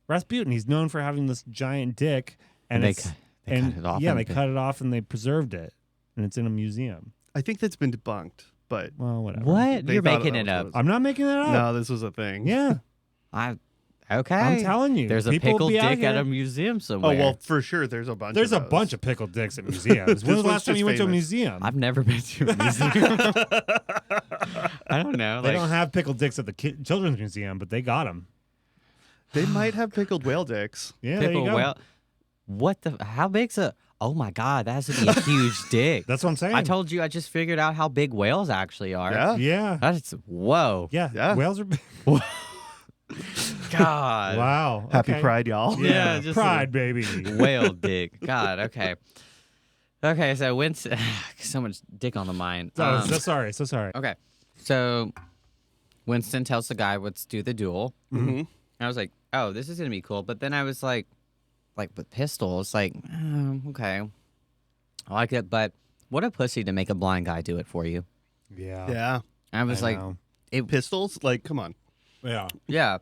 Speaker 1: Rasputin. He's known for having this giant dick, and
Speaker 2: They
Speaker 1: it's
Speaker 2: cu- they
Speaker 1: and
Speaker 2: cut it off
Speaker 1: yeah,
Speaker 2: and
Speaker 1: they
Speaker 2: pi-
Speaker 1: cut it off and they preserved it, and it's in a museum.
Speaker 3: I think that's been debunked, but
Speaker 1: Well, whatever.
Speaker 2: What?
Speaker 3: They
Speaker 2: You're
Speaker 3: thought
Speaker 2: making
Speaker 3: that
Speaker 2: it
Speaker 3: was
Speaker 2: up.
Speaker 3: what
Speaker 1: I'm not making that up.
Speaker 3: no, this was a thing.
Speaker 1: Yeah,
Speaker 2: Okay.
Speaker 1: I'm telling you.
Speaker 2: There's a
Speaker 1: people
Speaker 2: pickled
Speaker 1: be out
Speaker 2: dick at
Speaker 1: here-
Speaker 2: a museum
Speaker 3: Oh
Speaker 2: somewhere.
Speaker 3: well, for sure. There's a bunch.
Speaker 1: There's
Speaker 3: of
Speaker 1: a
Speaker 3: those.
Speaker 1: bunch of pickled dicks at museums. When was the
Speaker 3: one's
Speaker 1: last time
Speaker 3: just
Speaker 1: you went to a
Speaker 3: famous.
Speaker 1: museum?
Speaker 2: I've never been to a museum. I don't know.
Speaker 1: They
Speaker 2: Like,
Speaker 1: don't have pickled dicks at the children's museum, but they got them.
Speaker 3: They might have pickled whale dicks.
Speaker 1: Yeah, there you
Speaker 2: pickle
Speaker 1: go.
Speaker 2: whale. What the? How big's a? Oh my God, that has to be a huge dick.
Speaker 1: That's what I'm saying.
Speaker 2: I told you I just figured out how big whales actually are.
Speaker 3: Yeah.
Speaker 1: Yeah,
Speaker 2: That's whoa.
Speaker 3: Yeah.
Speaker 1: Whales are big.
Speaker 2: God.
Speaker 1: Wow.
Speaker 3: Happy
Speaker 1: okay.
Speaker 3: Pride, y'all.
Speaker 2: Yeah, just
Speaker 1: pride, baby.
Speaker 2: Whale dick. God. Okay. Okay. So Winston, so much dick on the mind.
Speaker 1: So sorry. So sorry.
Speaker 2: Okay. So Winston tells the guy, let's do the duel.
Speaker 3: Mm-hmm.
Speaker 2: And I was like, oh, this is going to be cool. But then I was like with pistols, like, okay. I like it. But what a pussy to make a blind guy do it for you.
Speaker 1: Yeah.
Speaker 3: Yeah.
Speaker 2: And I was
Speaker 1: I
Speaker 2: like,
Speaker 1: know.
Speaker 3: Pistols? Like, come on.
Speaker 1: Yeah.
Speaker 2: yeah.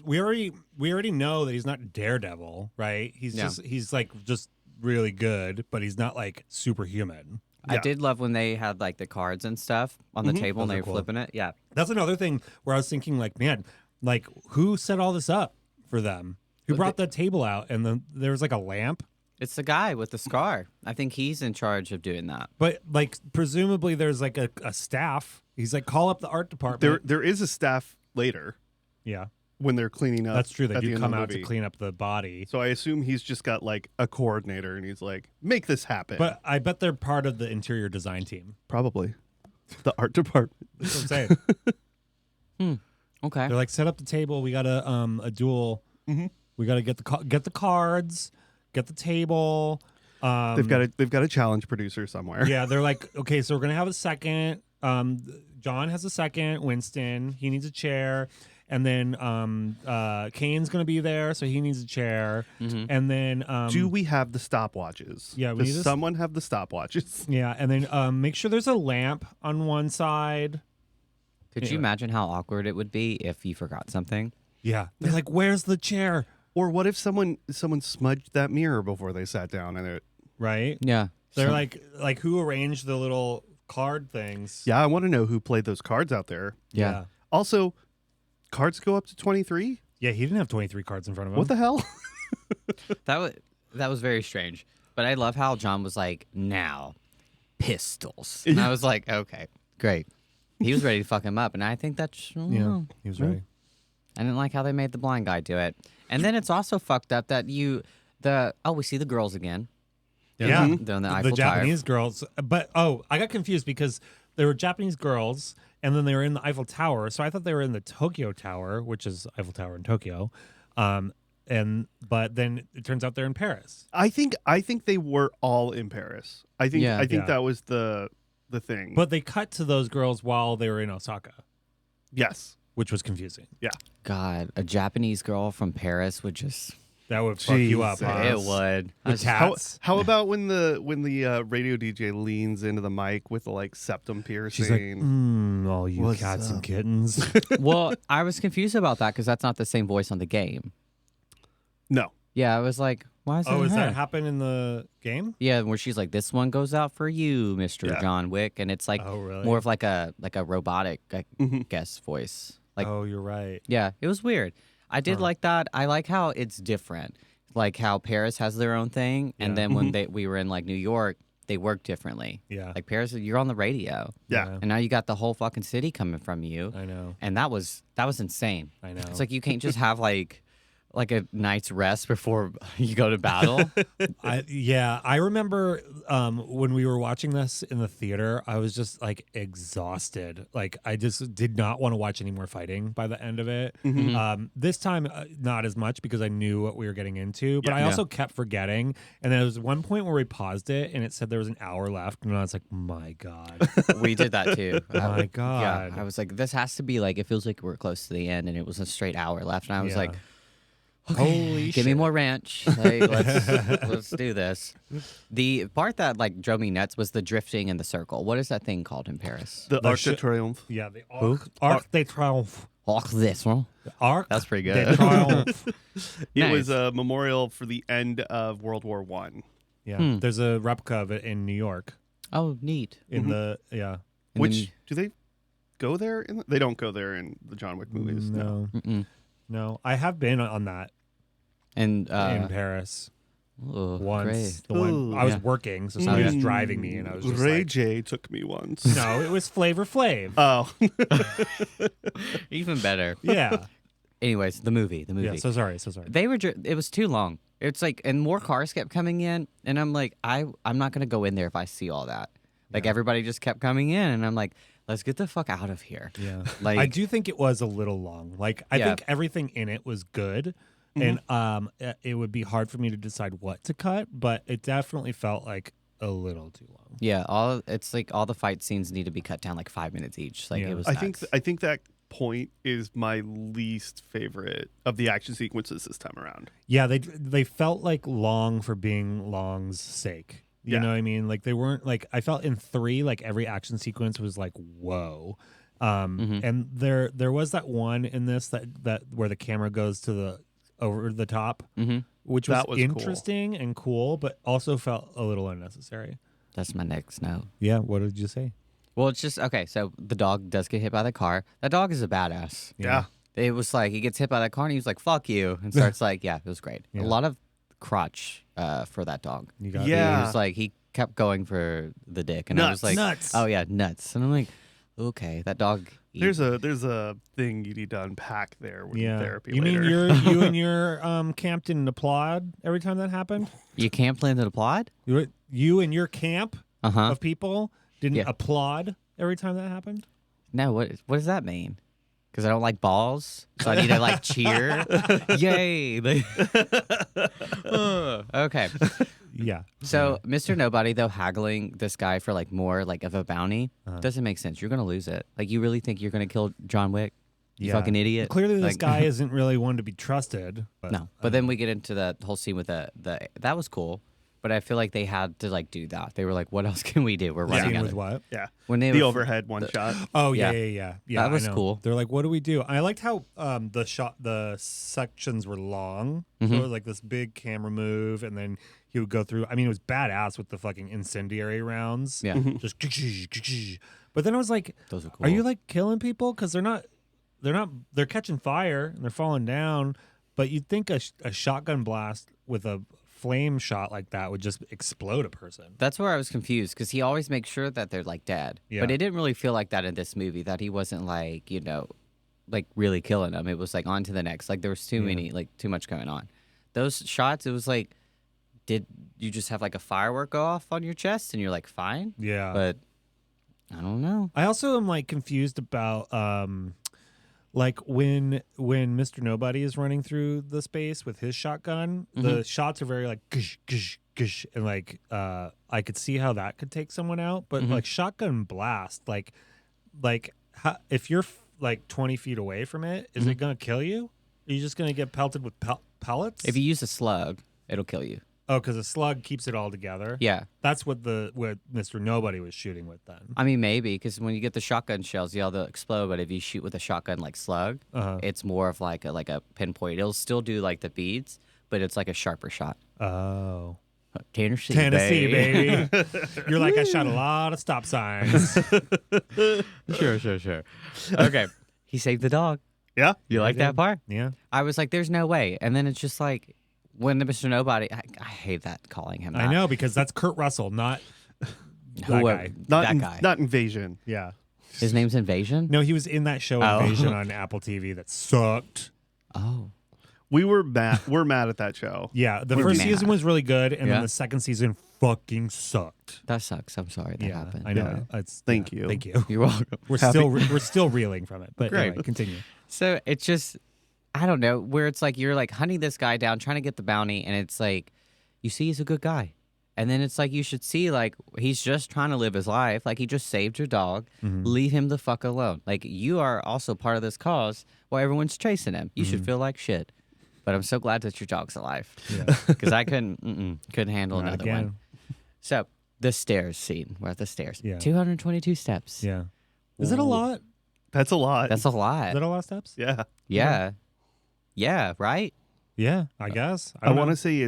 Speaker 1: We already know that he's not Daredevil, right?
Speaker 2: Yeah.
Speaker 1: He's like just really good, but he's not like superhuman.
Speaker 2: I
Speaker 3: Yeah.
Speaker 2: did love when they had like the cards and stuff on the table and
Speaker 1: Those
Speaker 2: they
Speaker 1: are
Speaker 2: were
Speaker 1: cool.
Speaker 2: flipping it. Yeah.
Speaker 1: That's another thing where I was thinking, like, man, like who set all this up for them? Who
Speaker 2: But
Speaker 1: brought the table out and then there was like a lamp?
Speaker 2: It's the guy with the scar. I think he's in charge of doing that.
Speaker 1: But like presumably there's like a staff. He's like, call up the art department.
Speaker 3: There is a staff later
Speaker 1: Yeah,
Speaker 3: when they're cleaning up.
Speaker 1: that's true. They
Speaker 3: at the
Speaker 1: do
Speaker 3: end
Speaker 1: come
Speaker 3: of the
Speaker 1: out to
Speaker 3: movie.
Speaker 1: clean up the body.
Speaker 3: So I assume he's just got like a coordinator, and he's like, make this happen.
Speaker 1: But I bet they're part of the interior design team.
Speaker 3: probably the art department.
Speaker 1: That's what I'm saying.
Speaker 2: Okay.
Speaker 1: They're like, set up the table. We got a duel.
Speaker 3: Mm-hmm.
Speaker 1: We got to get the cards, get the table.
Speaker 3: They've got a challenge producer somewhere.
Speaker 1: Yeah, they're like, okay, so we're gonna have a second. John has a second. Winston, he needs a chair, and then Kane's gonna be there, so he needs a chair, and then
Speaker 3: Do we have the stopwatches?
Speaker 1: Yeah, we need
Speaker 3: Does
Speaker 1: this-
Speaker 3: someone have the stopwatches?
Speaker 1: yeah, and then make sure there's a lamp on one side.
Speaker 2: Could you imagine how awkward it would be if you forgot something?
Speaker 1: Yeah, they're like, where's the chair?
Speaker 3: Or what if someone smudged that mirror before they sat down and it?
Speaker 1: Right?
Speaker 2: Yeah.
Speaker 1: They're like who arranged the little card things?
Speaker 3: Yeah, I want to know who played those cards out there.
Speaker 2: Yeah.
Speaker 3: Also, cards go up to 23.
Speaker 1: Yeah, he didn't have 23 cards in front of him.
Speaker 3: What the hell?
Speaker 2: That was very strange. But I love how John was like, now, pistols. And I was like, okay, great. He was ready to fuck him up. And I think that's,
Speaker 1: Yeah, he was ready.
Speaker 2: I didn't like how they made the blind guy do it. And then it's also fucked up that we see the girls again.
Speaker 1: Yeah,
Speaker 2: They're in the Eiffel Tower.
Speaker 1: Japanese girls. But I got confused because there were Japanese girls, and then they were in the Eiffel Tower. So I thought they were in the Tokyo Tower, which is Eiffel Tower in Tokyo. But then it turns out they're in Paris.
Speaker 3: I think they were all in Paris. I think
Speaker 2: Yeah.
Speaker 3: that was the thing.
Speaker 1: But they cut to those girls while they were in Osaka,
Speaker 3: yes.
Speaker 1: which was confusing.
Speaker 3: Yeah.
Speaker 2: God, a Japanese girl from Paris would just,
Speaker 1: That would fuck you up.
Speaker 3: Jesus.
Speaker 1: Huh?
Speaker 2: it would. I
Speaker 1: With
Speaker 2: was-
Speaker 1: tats.
Speaker 3: How about when the radio DJ leans into the mic with the like septum piercing?
Speaker 1: She's like, all you
Speaker 3: What's
Speaker 1: cats and
Speaker 3: up?"
Speaker 1: kittens.
Speaker 2: well, I was confused about that because that's not the same voice on the game.
Speaker 3: No.
Speaker 2: Yeah, I was like, Why is it
Speaker 1: Oh, does
Speaker 2: her?
Speaker 1: that happen in the game?
Speaker 2: Yeah, where she's like, "This one goes out for you, Mr.
Speaker 3: Yeah.
Speaker 2: John Wick," and it's like
Speaker 1: Oh, really?
Speaker 2: more of like a robotic, I
Speaker 3: Mhm.
Speaker 2: guess, voice. Like,
Speaker 1: Oh, you're right.
Speaker 2: yeah, it was weird. I did
Speaker 1: Huh.
Speaker 2: like that. I like how it's different, like how Paris has their own thing, and
Speaker 1: Yeah.
Speaker 2: then when we were in like New York, they work differently.
Speaker 1: Yeah.
Speaker 2: Like Paris, you're on the radio,
Speaker 3: Yeah.
Speaker 2: and now you got the whole fucking city coming from you,
Speaker 1: I know.
Speaker 2: and that was insane.
Speaker 1: I know.
Speaker 2: It's like you can't just have like a night's rest before you go to battle.
Speaker 1: I remember when we were watching this in the theater, I was just like exhausted. Like I just did not want to watch any more fighting by the end of it. This time, not as much because I knew what we were getting into, but I also kept forgetting. And there was one point where we paused it and it said there was an hour left, and I was like, "My God,
Speaker 2: We did that too.
Speaker 1: my God!"
Speaker 2: Yeah, I was like, this has to be like, it feels like we're close to the end, and it was a straight hour left, and I was like, okay,
Speaker 1: Holy
Speaker 2: give me
Speaker 1: shit.
Speaker 2: more ranch. Like, let's do this. The part that like drove me nuts was the drifting in the circle. What is that thing called in Paris?
Speaker 3: The Arc de
Speaker 1: sh-
Speaker 3: Triomphe.
Speaker 1: Yeah, the Arc de Triomphe.
Speaker 2: Oh, this one.
Speaker 1: Arc.
Speaker 2: That's pretty
Speaker 1: de
Speaker 2: good.
Speaker 1: Triomphe.
Speaker 3: It
Speaker 2: Nice.
Speaker 3: was a memorial for the end of World War One.
Speaker 1: Yeah, there's a replica of it in New York.
Speaker 2: Oh, neat.
Speaker 1: In the
Speaker 2: And
Speaker 3: Which do they go there? They don't go there in the John Wick movies. No.
Speaker 1: No, I have been on that
Speaker 2: And
Speaker 1: in Paris once.
Speaker 2: great.
Speaker 1: The one
Speaker 3: Ooh.
Speaker 1: I was
Speaker 2: Yeah.
Speaker 1: working, so somebody was driving me, and I was just
Speaker 3: Ray
Speaker 1: like,
Speaker 3: J took me once.
Speaker 1: "No, it was Flavor Flav."
Speaker 3: Oh,
Speaker 2: Even better.
Speaker 1: Yeah,
Speaker 2: Anyways, the movie.
Speaker 1: yeah. So sorry.
Speaker 2: They were. It was too long. It's like, and more cars kept coming in, and I'm like, I'm not gonna go in there if I see all that. Like everybody just kept coming in, and I'm like, let's get the fuck out of here.
Speaker 1: Yeah,
Speaker 2: Like,
Speaker 1: I do think it was a little long. Like I think everything in it was good, and it would be hard for me to decide what to cut, but it definitely felt like a little too long.
Speaker 2: Yeah, it's like all the fight scenes need to be cut down like 5 minutes each. Like
Speaker 1: Yeah.
Speaker 2: it was.
Speaker 3: I
Speaker 2: nuts.
Speaker 3: think that point is my least favorite of the action sequences this time around.
Speaker 1: Yeah, they felt like long for being long's sake. You know what I mean? Like they weren't like, I felt in 3, like every action sequence was like, whoa. And there was that one in this that where the camera goes to the over the top, which was,
Speaker 3: That was cool.
Speaker 1: interesting and cool, but also felt a little unnecessary.
Speaker 2: That's my next note.
Speaker 1: Yeah, what did you say?
Speaker 2: Well, it's just okay. So the dog does get hit by the car. That dog is a badass.
Speaker 3: Yeah.
Speaker 2: It was like he gets hit by that car and he's like, "Fuck you," and starts like, "Yeah, it was great."
Speaker 1: Yeah.
Speaker 2: A lot of crotch for that dog.
Speaker 1: You got
Speaker 3: Yeah.
Speaker 2: He was like, he kept going for the dick, and I was
Speaker 3: Nuts.
Speaker 2: like,
Speaker 1: Nuts.
Speaker 2: "Oh yeah, nuts." And I'm like, "Okay, that dog."
Speaker 3: There's a thing you need to unpack there with therapy.
Speaker 1: You
Speaker 3: later.
Speaker 1: mean you and your camp didn't applaud every time that happened?
Speaker 2: You can't land it applaud?
Speaker 1: You and your camp
Speaker 2: Uh-huh.
Speaker 1: of people didn't
Speaker 2: Yeah.
Speaker 1: applaud every time that happened?
Speaker 2: No, what does that mean? Because I don't like balls, so I need to like cheer. Yay! Okay.
Speaker 1: Yeah.
Speaker 2: So Mr. Nobody though haggling this guy for like more like of a bounty doesn't make sense. You're gonna lose it. Like you really think you're gonna kill John Wick? You fucking idiot.
Speaker 1: Clearly, this
Speaker 2: Like-
Speaker 1: guy isn't really one to be trusted. But,
Speaker 2: No, but then we get into that whole scene with the that was cool, but I feel like they had to like do that. They were like, "What else can we do? We're running
Speaker 1: Scene
Speaker 2: out
Speaker 1: with
Speaker 2: of
Speaker 1: what?
Speaker 3: yeah,
Speaker 2: when they
Speaker 3: the
Speaker 2: were-
Speaker 3: overhead one shot.
Speaker 1: Oh
Speaker 2: Yeah.
Speaker 1: yeah.
Speaker 2: That
Speaker 1: I
Speaker 2: was
Speaker 1: know.
Speaker 2: cool.
Speaker 1: They're like, "What do we do?" I liked how the sections were long, so it was like this big camera move, and then he would go through. I mean, it was badass with the fucking incendiary rounds.
Speaker 2: Yeah.
Speaker 1: just. But then I was like,
Speaker 2: Those are cool.
Speaker 1: "Are you like killing people? Because they're catching fire and they're falling down." But you'd think a shotgun blast with a flame shot like that would just explode a person.
Speaker 2: That's where I was confused because he always makes sure that they're like dead.
Speaker 1: Yeah.
Speaker 2: But it didn't really feel like that in this movie, that he wasn't like, like really killing them. It was like on to the next. Like there was too much going on. Those shots, it was like, did you just have like a firework go off on your chest and you're like, fine?
Speaker 1: Yeah.
Speaker 2: But I don't know.
Speaker 1: I also am like confused about like when Mr. Nobody is running through the space with his shotgun, the shots are very like gush, gush, gush, and like I could see how that could take someone out, but like shotgun blast, like how, if you're like 20 feet away from it, is it gonna kill you? Are you just gonna get pelted with pellets?
Speaker 2: If you use a slug, it'll kill you.
Speaker 1: Oh, because a slug keeps it all together.
Speaker 2: Yeah.
Speaker 1: That's what Mr. Nobody was shooting with then.
Speaker 2: I mean, maybe, because when you get the shotgun shells, they'll explode. But if you shoot with a shotgun like slug, it's more of like a pinpoint. It'll still do like the beads, but it's like a sharper shot.
Speaker 1: Oh.
Speaker 2: Tennessee,
Speaker 1: Baby. You're like, I shot a lot of stop signs.
Speaker 2: Sure. Okay. He saved the dog.
Speaker 3: Yeah.
Speaker 2: You like that part?
Speaker 1: Yeah.
Speaker 2: I was like, there's no way. And then it's just like, when the Mr. Nobody, I hate that calling him that.
Speaker 1: I know, because that's Kurt Russell, not that
Speaker 2: Whoever,
Speaker 1: guy.
Speaker 2: that guy.
Speaker 3: Not Invasion.
Speaker 1: Yeah.
Speaker 2: His name's Invasion?
Speaker 1: No, he was in that show
Speaker 2: Oh.
Speaker 1: Invasion on Apple TV that sucked.
Speaker 2: Oh.
Speaker 3: We're mad at that show.
Speaker 1: Yeah, the
Speaker 2: We're
Speaker 1: first
Speaker 2: mad.
Speaker 1: season was really good, and
Speaker 2: Yeah.
Speaker 1: then the second season fucking sucked.
Speaker 2: That sucks. I'm sorry that
Speaker 1: Yeah,
Speaker 2: happened.
Speaker 1: I know. It's
Speaker 3: Thank you.
Speaker 1: Thank you.
Speaker 2: You're welcome.
Speaker 1: We're still reeling from it, but
Speaker 2: Great.
Speaker 1: anyway, continue.
Speaker 2: So it's just, I don't know, where it's like you're like hunting this guy down, trying to get the bounty, and it's like, you see he's a good guy. And then it's like you should see, like, he's just trying to live his life. Like, he just saved your dog.
Speaker 1: Mm-hmm.
Speaker 2: Leave him the fuck alone. Like, you are also part of this cause while everyone's chasing him. You should feel like shit. But I'm so glad that your dog's alive.
Speaker 1: Yeah.
Speaker 2: Because I couldn't handle
Speaker 1: Not
Speaker 2: another
Speaker 1: again.
Speaker 2: one. So, the stairs scene. We're at the stairs.
Speaker 1: Yeah.
Speaker 2: 222 steps.
Speaker 1: Yeah. Is it a lot?
Speaker 3: That's a lot.
Speaker 2: That's a
Speaker 1: Is
Speaker 2: lot.
Speaker 1: that a lot of steps?
Speaker 3: yeah.
Speaker 2: Yeah. Yeah, right?
Speaker 1: Yeah, I guess.
Speaker 3: I
Speaker 1: don't
Speaker 3: want
Speaker 1: know.
Speaker 3: to say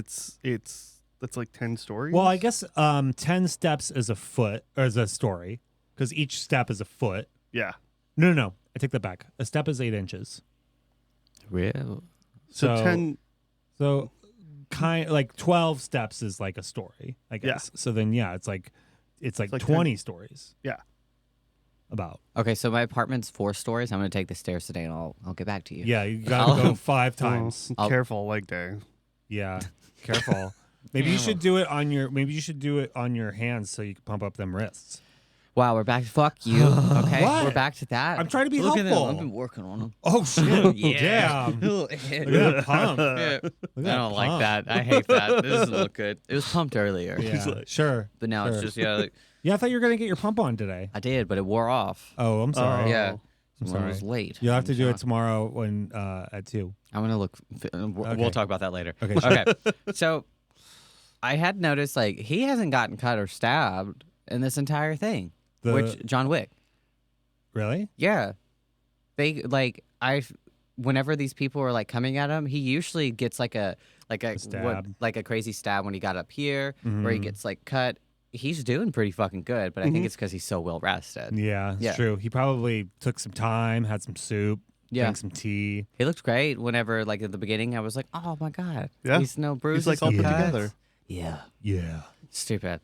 Speaker 3: that's like 10 stories.
Speaker 1: Well, I guess 10 steps is a foot, or is a story, because each step is a foot.
Speaker 3: Yeah.
Speaker 1: No. I take that back. A step is 8 inches.
Speaker 2: Real.
Speaker 3: So
Speaker 1: So
Speaker 3: 10.
Speaker 1: So like 12 steps is like a story, I guess. So then it's like 20 stories.
Speaker 3: Yeah.
Speaker 1: About.
Speaker 2: Okay, so my apartment's 4 stories. I'm going to take the stairs today, and I'll get back to you.
Speaker 1: Yeah, you gotta go 5 times.
Speaker 3: Well, careful leg day.
Speaker 1: Yeah. Careful. Maybe you should do it on your hands so you can pump up them wrists.
Speaker 2: Wow, we're back. Fuck you. Okay,
Speaker 1: What?
Speaker 2: we're back to that.
Speaker 1: I'm trying to be
Speaker 2: Look at
Speaker 1: helpful.
Speaker 2: them. I've been working on them.
Speaker 1: Oh shit.
Speaker 2: Yeah.
Speaker 1: Damn. Look
Speaker 2: I
Speaker 1: at that pump.
Speaker 2: don't like that. I hate that. This doesn't look good. It was pumped earlier,
Speaker 1: Yeah. Sure.
Speaker 2: but now it's
Speaker 1: Sure.
Speaker 2: just like,
Speaker 1: Yeah, I thought you were gonna get your pump on today.
Speaker 2: I did, but it wore off.
Speaker 1: Oh, I'm sorry.
Speaker 3: Oh.
Speaker 2: Yeah,
Speaker 1: I'm
Speaker 2: Someone
Speaker 1: sorry.
Speaker 2: was late.
Speaker 1: You'll have to do
Speaker 2: Yeah.
Speaker 1: it tomorrow when at 2.
Speaker 2: I'm gonna look.
Speaker 1: Okay.
Speaker 2: We'll talk about that later.
Speaker 1: Okay, sure.
Speaker 2: Okay. So, I had noticed like he hasn't gotten cut or stabbed in this entire thing. Which John Wick?
Speaker 1: Really?
Speaker 2: Yeah, they like whenever these people are like coming at him, he usually gets like a
Speaker 1: stab.
Speaker 2: like a crazy stab when he got up here, where he
Speaker 1: Mhm.
Speaker 2: gets like cut. He's doing pretty fucking good, but I think it's because he's so well rested.
Speaker 1: Yeah, it's
Speaker 2: Yeah.
Speaker 1: true. He probably took some time, had some soup,
Speaker 2: Yeah.
Speaker 1: drank some tea.
Speaker 2: He looked great. Whenever like at the beginning, I was like, oh my god,
Speaker 3: Yeah.
Speaker 2: he's no bruises,
Speaker 3: He's like all
Speaker 2: no
Speaker 3: put
Speaker 2: cuts.
Speaker 3: together.
Speaker 2: Yeah,
Speaker 1: Yeah.
Speaker 2: stupid.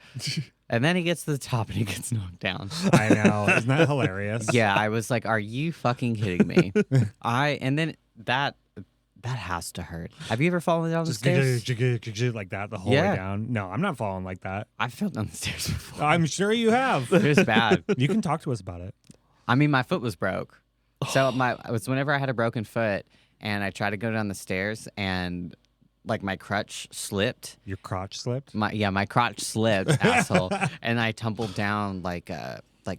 Speaker 2: And then he gets to the top and he gets knocked down.
Speaker 1: I know. Isn't that hilarious?
Speaker 2: Yeah, I was like, "Are you fucking kidding me?" And then that has to hurt. Have you ever fallen down the
Speaker 1: Just
Speaker 2: stairs?
Speaker 1: like that the whole
Speaker 2: Yeah.
Speaker 1: way down. No, I'm not falling like that.
Speaker 2: I've fell down the stairs before.
Speaker 1: I'm sure you have.
Speaker 2: It was bad.
Speaker 1: You can talk to us about it.
Speaker 2: I mean, my foot was broke. So it was whenever I had a broken foot and I tried to go down the stairs and like my crutch slipped.
Speaker 1: Your crotch slipped.
Speaker 2: My crotch slipped, asshole, and I tumbled down like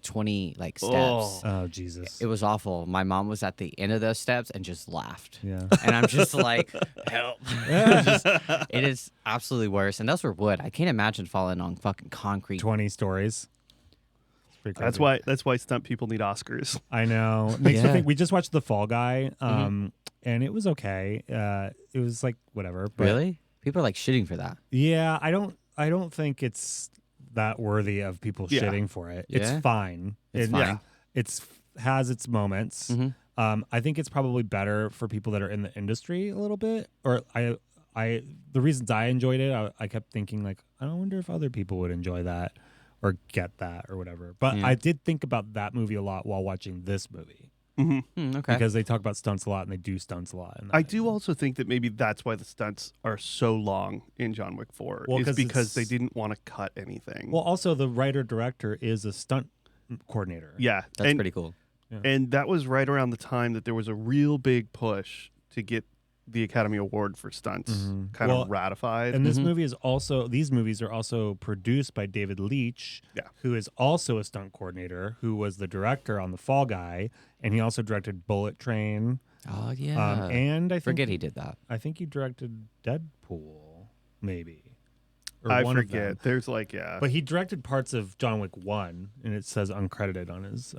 Speaker 2: 20 steps.
Speaker 1: Oh Jesus.
Speaker 2: It was awful. My mom was at the end of those steps and just laughed.
Speaker 1: Yeah.
Speaker 2: And I'm just like, help. It is absolutely worse. And those were wood. I can't imagine falling on fucking concrete.
Speaker 1: 20 stories. It's pretty crazy.
Speaker 3: That's why stunt people need Oscars.
Speaker 1: I know. Makes me
Speaker 2: Yeah.
Speaker 1: think. We just watched The Fall Guy, and it was okay. It was like whatever. But
Speaker 2: Really? People are like shitting for that.
Speaker 1: Yeah, I don't think it's that worthy of people
Speaker 3: Yeah.
Speaker 1: shitting for it.
Speaker 2: Yeah?
Speaker 1: It's fine.
Speaker 2: It's fine.
Speaker 1: It's has its moments.
Speaker 2: Mhm.
Speaker 1: I think it's probably better for people that are in the industry a little bit. Or the reasons I enjoyed it, I kept thinking like, I don't wonder if other people would enjoy that or get that or whatever. But
Speaker 2: Yeah.
Speaker 1: I did think about that movie a lot while watching this movie
Speaker 2: Okay.
Speaker 1: because they talk about stunts a lot and they do stunts a lot. And
Speaker 3: I do also think that maybe that's why the stunts are so long in John Wick 4.
Speaker 1: Well,
Speaker 3: is
Speaker 1: 'cause
Speaker 3: because they
Speaker 1: it's-
Speaker 3: didn't want to cut anything.
Speaker 1: Well, also the writer director is a stunt coordinator.
Speaker 3: yeah.
Speaker 2: That's
Speaker 3: and,
Speaker 2: pretty cool.
Speaker 3: And that was right around the time that there was a real big push to get the Academy Award for stunts kind
Speaker 1: Well,
Speaker 3: of ratified.
Speaker 1: And this movie is also, these movies are also produced by David Leitch,
Speaker 3: Yeah.
Speaker 1: who is also a stunt coordinator, who was the director on The Fall Guy, and he also directed Bullet Train.
Speaker 2: Oh, yeah.
Speaker 1: And I think
Speaker 2: Forget he did that.
Speaker 1: I think he directed Deadpool, maybe. Or
Speaker 3: I
Speaker 1: one of them.
Speaker 3: forget. There's like, yeah.
Speaker 1: But he directed parts of John Wick 1, and it says uncredited on his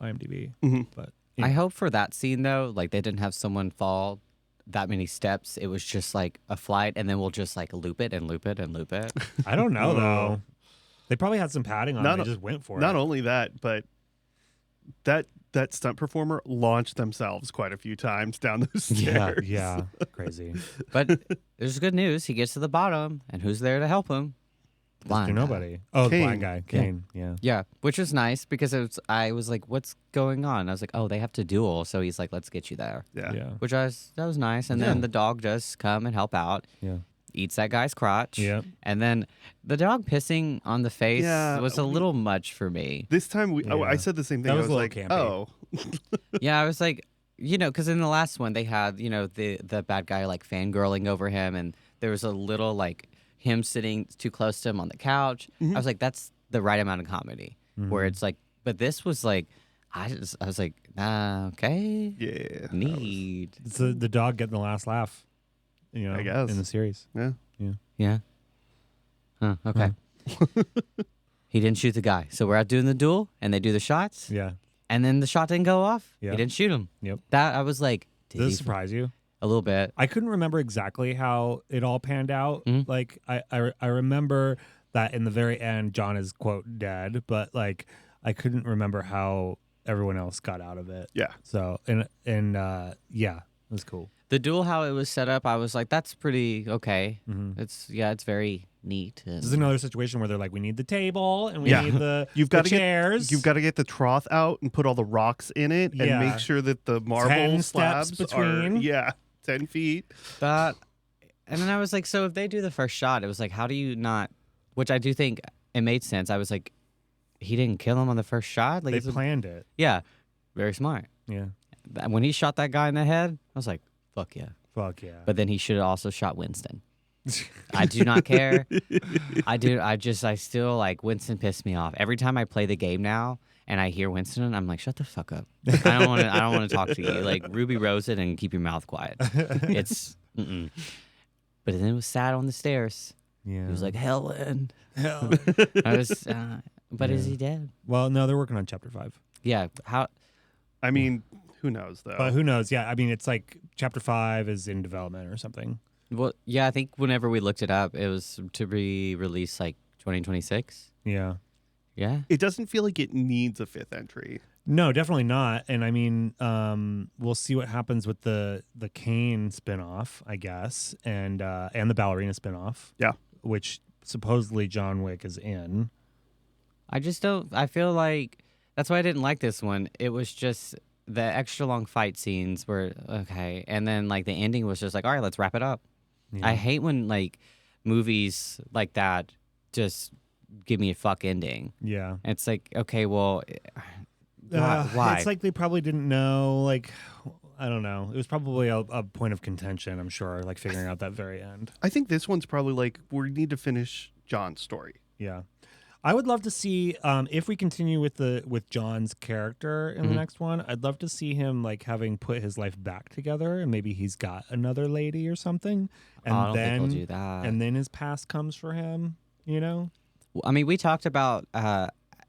Speaker 1: IMDb.
Speaker 3: Mhm.
Speaker 1: But
Speaker 2: I hope for that scene, though, like they didn't have someone fall that many steps. It was just like a flight, and then we'll just like loop it and loop it and loop it.
Speaker 1: I don't know though. They probably had some padding on it. They just went for it.
Speaker 3: Not only that, but that stunt performer launched themselves quite a few times down those stairs.
Speaker 1: Yeah, crazy.
Speaker 2: But there's good news. He gets to the bottom, and who's there to help him? Blind guy.
Speaker 1: Nobody. Oh, the
Speaker 3: Kane.
Speaker 1: blind guy. Kane. Yeah.
Speaker 2: Yeah, which was nice because I was like, what's going on? I was like, oh, they have to duel. So he's like, let's get you there.
Speaker 3: Yeah.
Speaker 1: Yeah.
Speaker 2: That was nice. And then the dog does come and help out.
Speaker 1: Yeah.
Speaker 2: Eats that guy's crotch.
Speaker 1: Yeah.
Speaker 2: And then the dog pissing on the face was a little much for me.
Speaker 3: This time, I said the same thing.
Speaker 1: That was
Speaker 3: I
Speaker 1: a
Speaker 3: was
Speaker 1: little
Speaker 3: like,
Speaker 1: campy.
Speaker 3: oh.
Speaker 2: Yeah, I was like, because in the last one they had, the bad guy like fangirling over him, and there was a little like him sitting too close to him on the couch. I was like, that's the right amount of comedy. Where it's like, but this was like, I was like, okay,
Speaker 3: Yeah.
Speaker 1: It's the dog getting the last laugh.
Speaker 3: I guess.
Speaker 1: In the series.
Speaker 3: Yeah.
Speaker 2: yeah. Huh, okay. He didn't shoot the guy, so we're out doing the duel, and they do the shots,
Speaker 1: Yeah.
Speaker 2: and then the shot didn't go off.
Speaker 1: Yeah.
Speaker 2: He didn't shoot him.
Speaker 1: Yep.
Speaker 2: That I was like,
Speaker 1: Does
Speaker 2: he
Speaker 1: this surprise you?
Speaker 2: a little bit.
Speaker 1: I couldn't remember exactly how it all panned out.
Speaker 2: Mhm.
Speaker 1: Like I remember that in the very end, John is quote dead, but like I couldn't remember how everyone else got out of it.
Speaker 3: Yeah.
Speaker 1: So and yeah, it was cool.
Speaker 2: The duel, how it was set up, I was like, that's pretty okay.
Speaker 1: Mhm.
Speaker 2: It's very neat. And
Speaker 1: This is another situation where they're like, we need the table and we
Speaker 3: Yeah.
Speaker 1: need the
Speaker 3: You've got to
Speaker 1: chairs.
Speaker 3: You've got to get the trough out and put all the rocks in it and
Speaker 1: Yeah.
Speaker 3: make sure that the
Speaker 1: 10
Speaker 3: marble
Speaker 1: steps
Speaker 3: slabs are
Speaker 1: between.
Speaker 3: 10 feet.
Speaker 2: that. And then I was like, so if they do the first shot, it was like, how do you not? Which I do think it made sense. I was like, he didn't kill him on the first shot. Like,
Speaker 1: they planned it.
Speaker 2: yeah, very smart.
Speaker 1: Yeah.
Speaker 2: When he shot that guy in the head, I was like, fuck yeah.
Speaker 1: Fuck yeah.
Speaker 2: But then he should have also shot Winston. I do not care. I still like Winston pissed me off. Every time I play the game now and I hear Winston, I'm like, shut the fuck up. I don't want to talk to you. Like Ruby Rose it and keep your mouth quiet. It's But then it was sad on the stairs.
Speaker 1: Yeah.
Speaker 2: He was like, Helen.
Speaker 1: hell.
Speaker 2: I was but is he dead?
Speaker 1: Well, no, they're working on chapter 5.
Speaker 2: Yeah. How
Speaker 3: I mean, who knows though?
Speaker 1: But who knows? Yeah, I mean, it's like chapter 5 is in development or something.
Speaker 2: well yeah, I think whenever we looked it up, it was to be released like 2026.
Speaker 1: Yeah.
Speaker 2: Yeah.
Speaker 3: It doesn't feel like it needs a fifth entry.
Speaker 1: No, definitely not. And I mean, we'll see what happens with the Kane spinoff, I guess, and the ballerina spinoff.
Speaker 3: Yeah.
Speaker 1: Which supposedly John Wick is in.
Speaker 2: I just don't. I feel like that's why I didn't like this one. It was just the extra long fight scenes were okay, and then like the ending was just like, all right, let's wrap it up.
Speaker 1: Yeah.
Speaker 2: I hate when like movies like that just give me a fuck ending.
Speaker 1: Yeah.
Speaker 2: It's like, okay, well, why?
Speaker 1: It's like they probably didn't know. Like, I don't know. It was probably a point of contention, I'm sure, like figuring out that very end.
Speaker 3: I think this one's probably like we need to finish John's story.
Speaker 1: Yeah. I would love to see if we continue with John's character in the next one. I'd love to see him like having put his life back together, and maybe he's got another lady or something. And
Speaker 2: I don't
Speaker 1: then
Speaker 2: think he'll do that.
Speaker 1: and then his past comes for him. You know?
Speaker 2: I mean, we talked about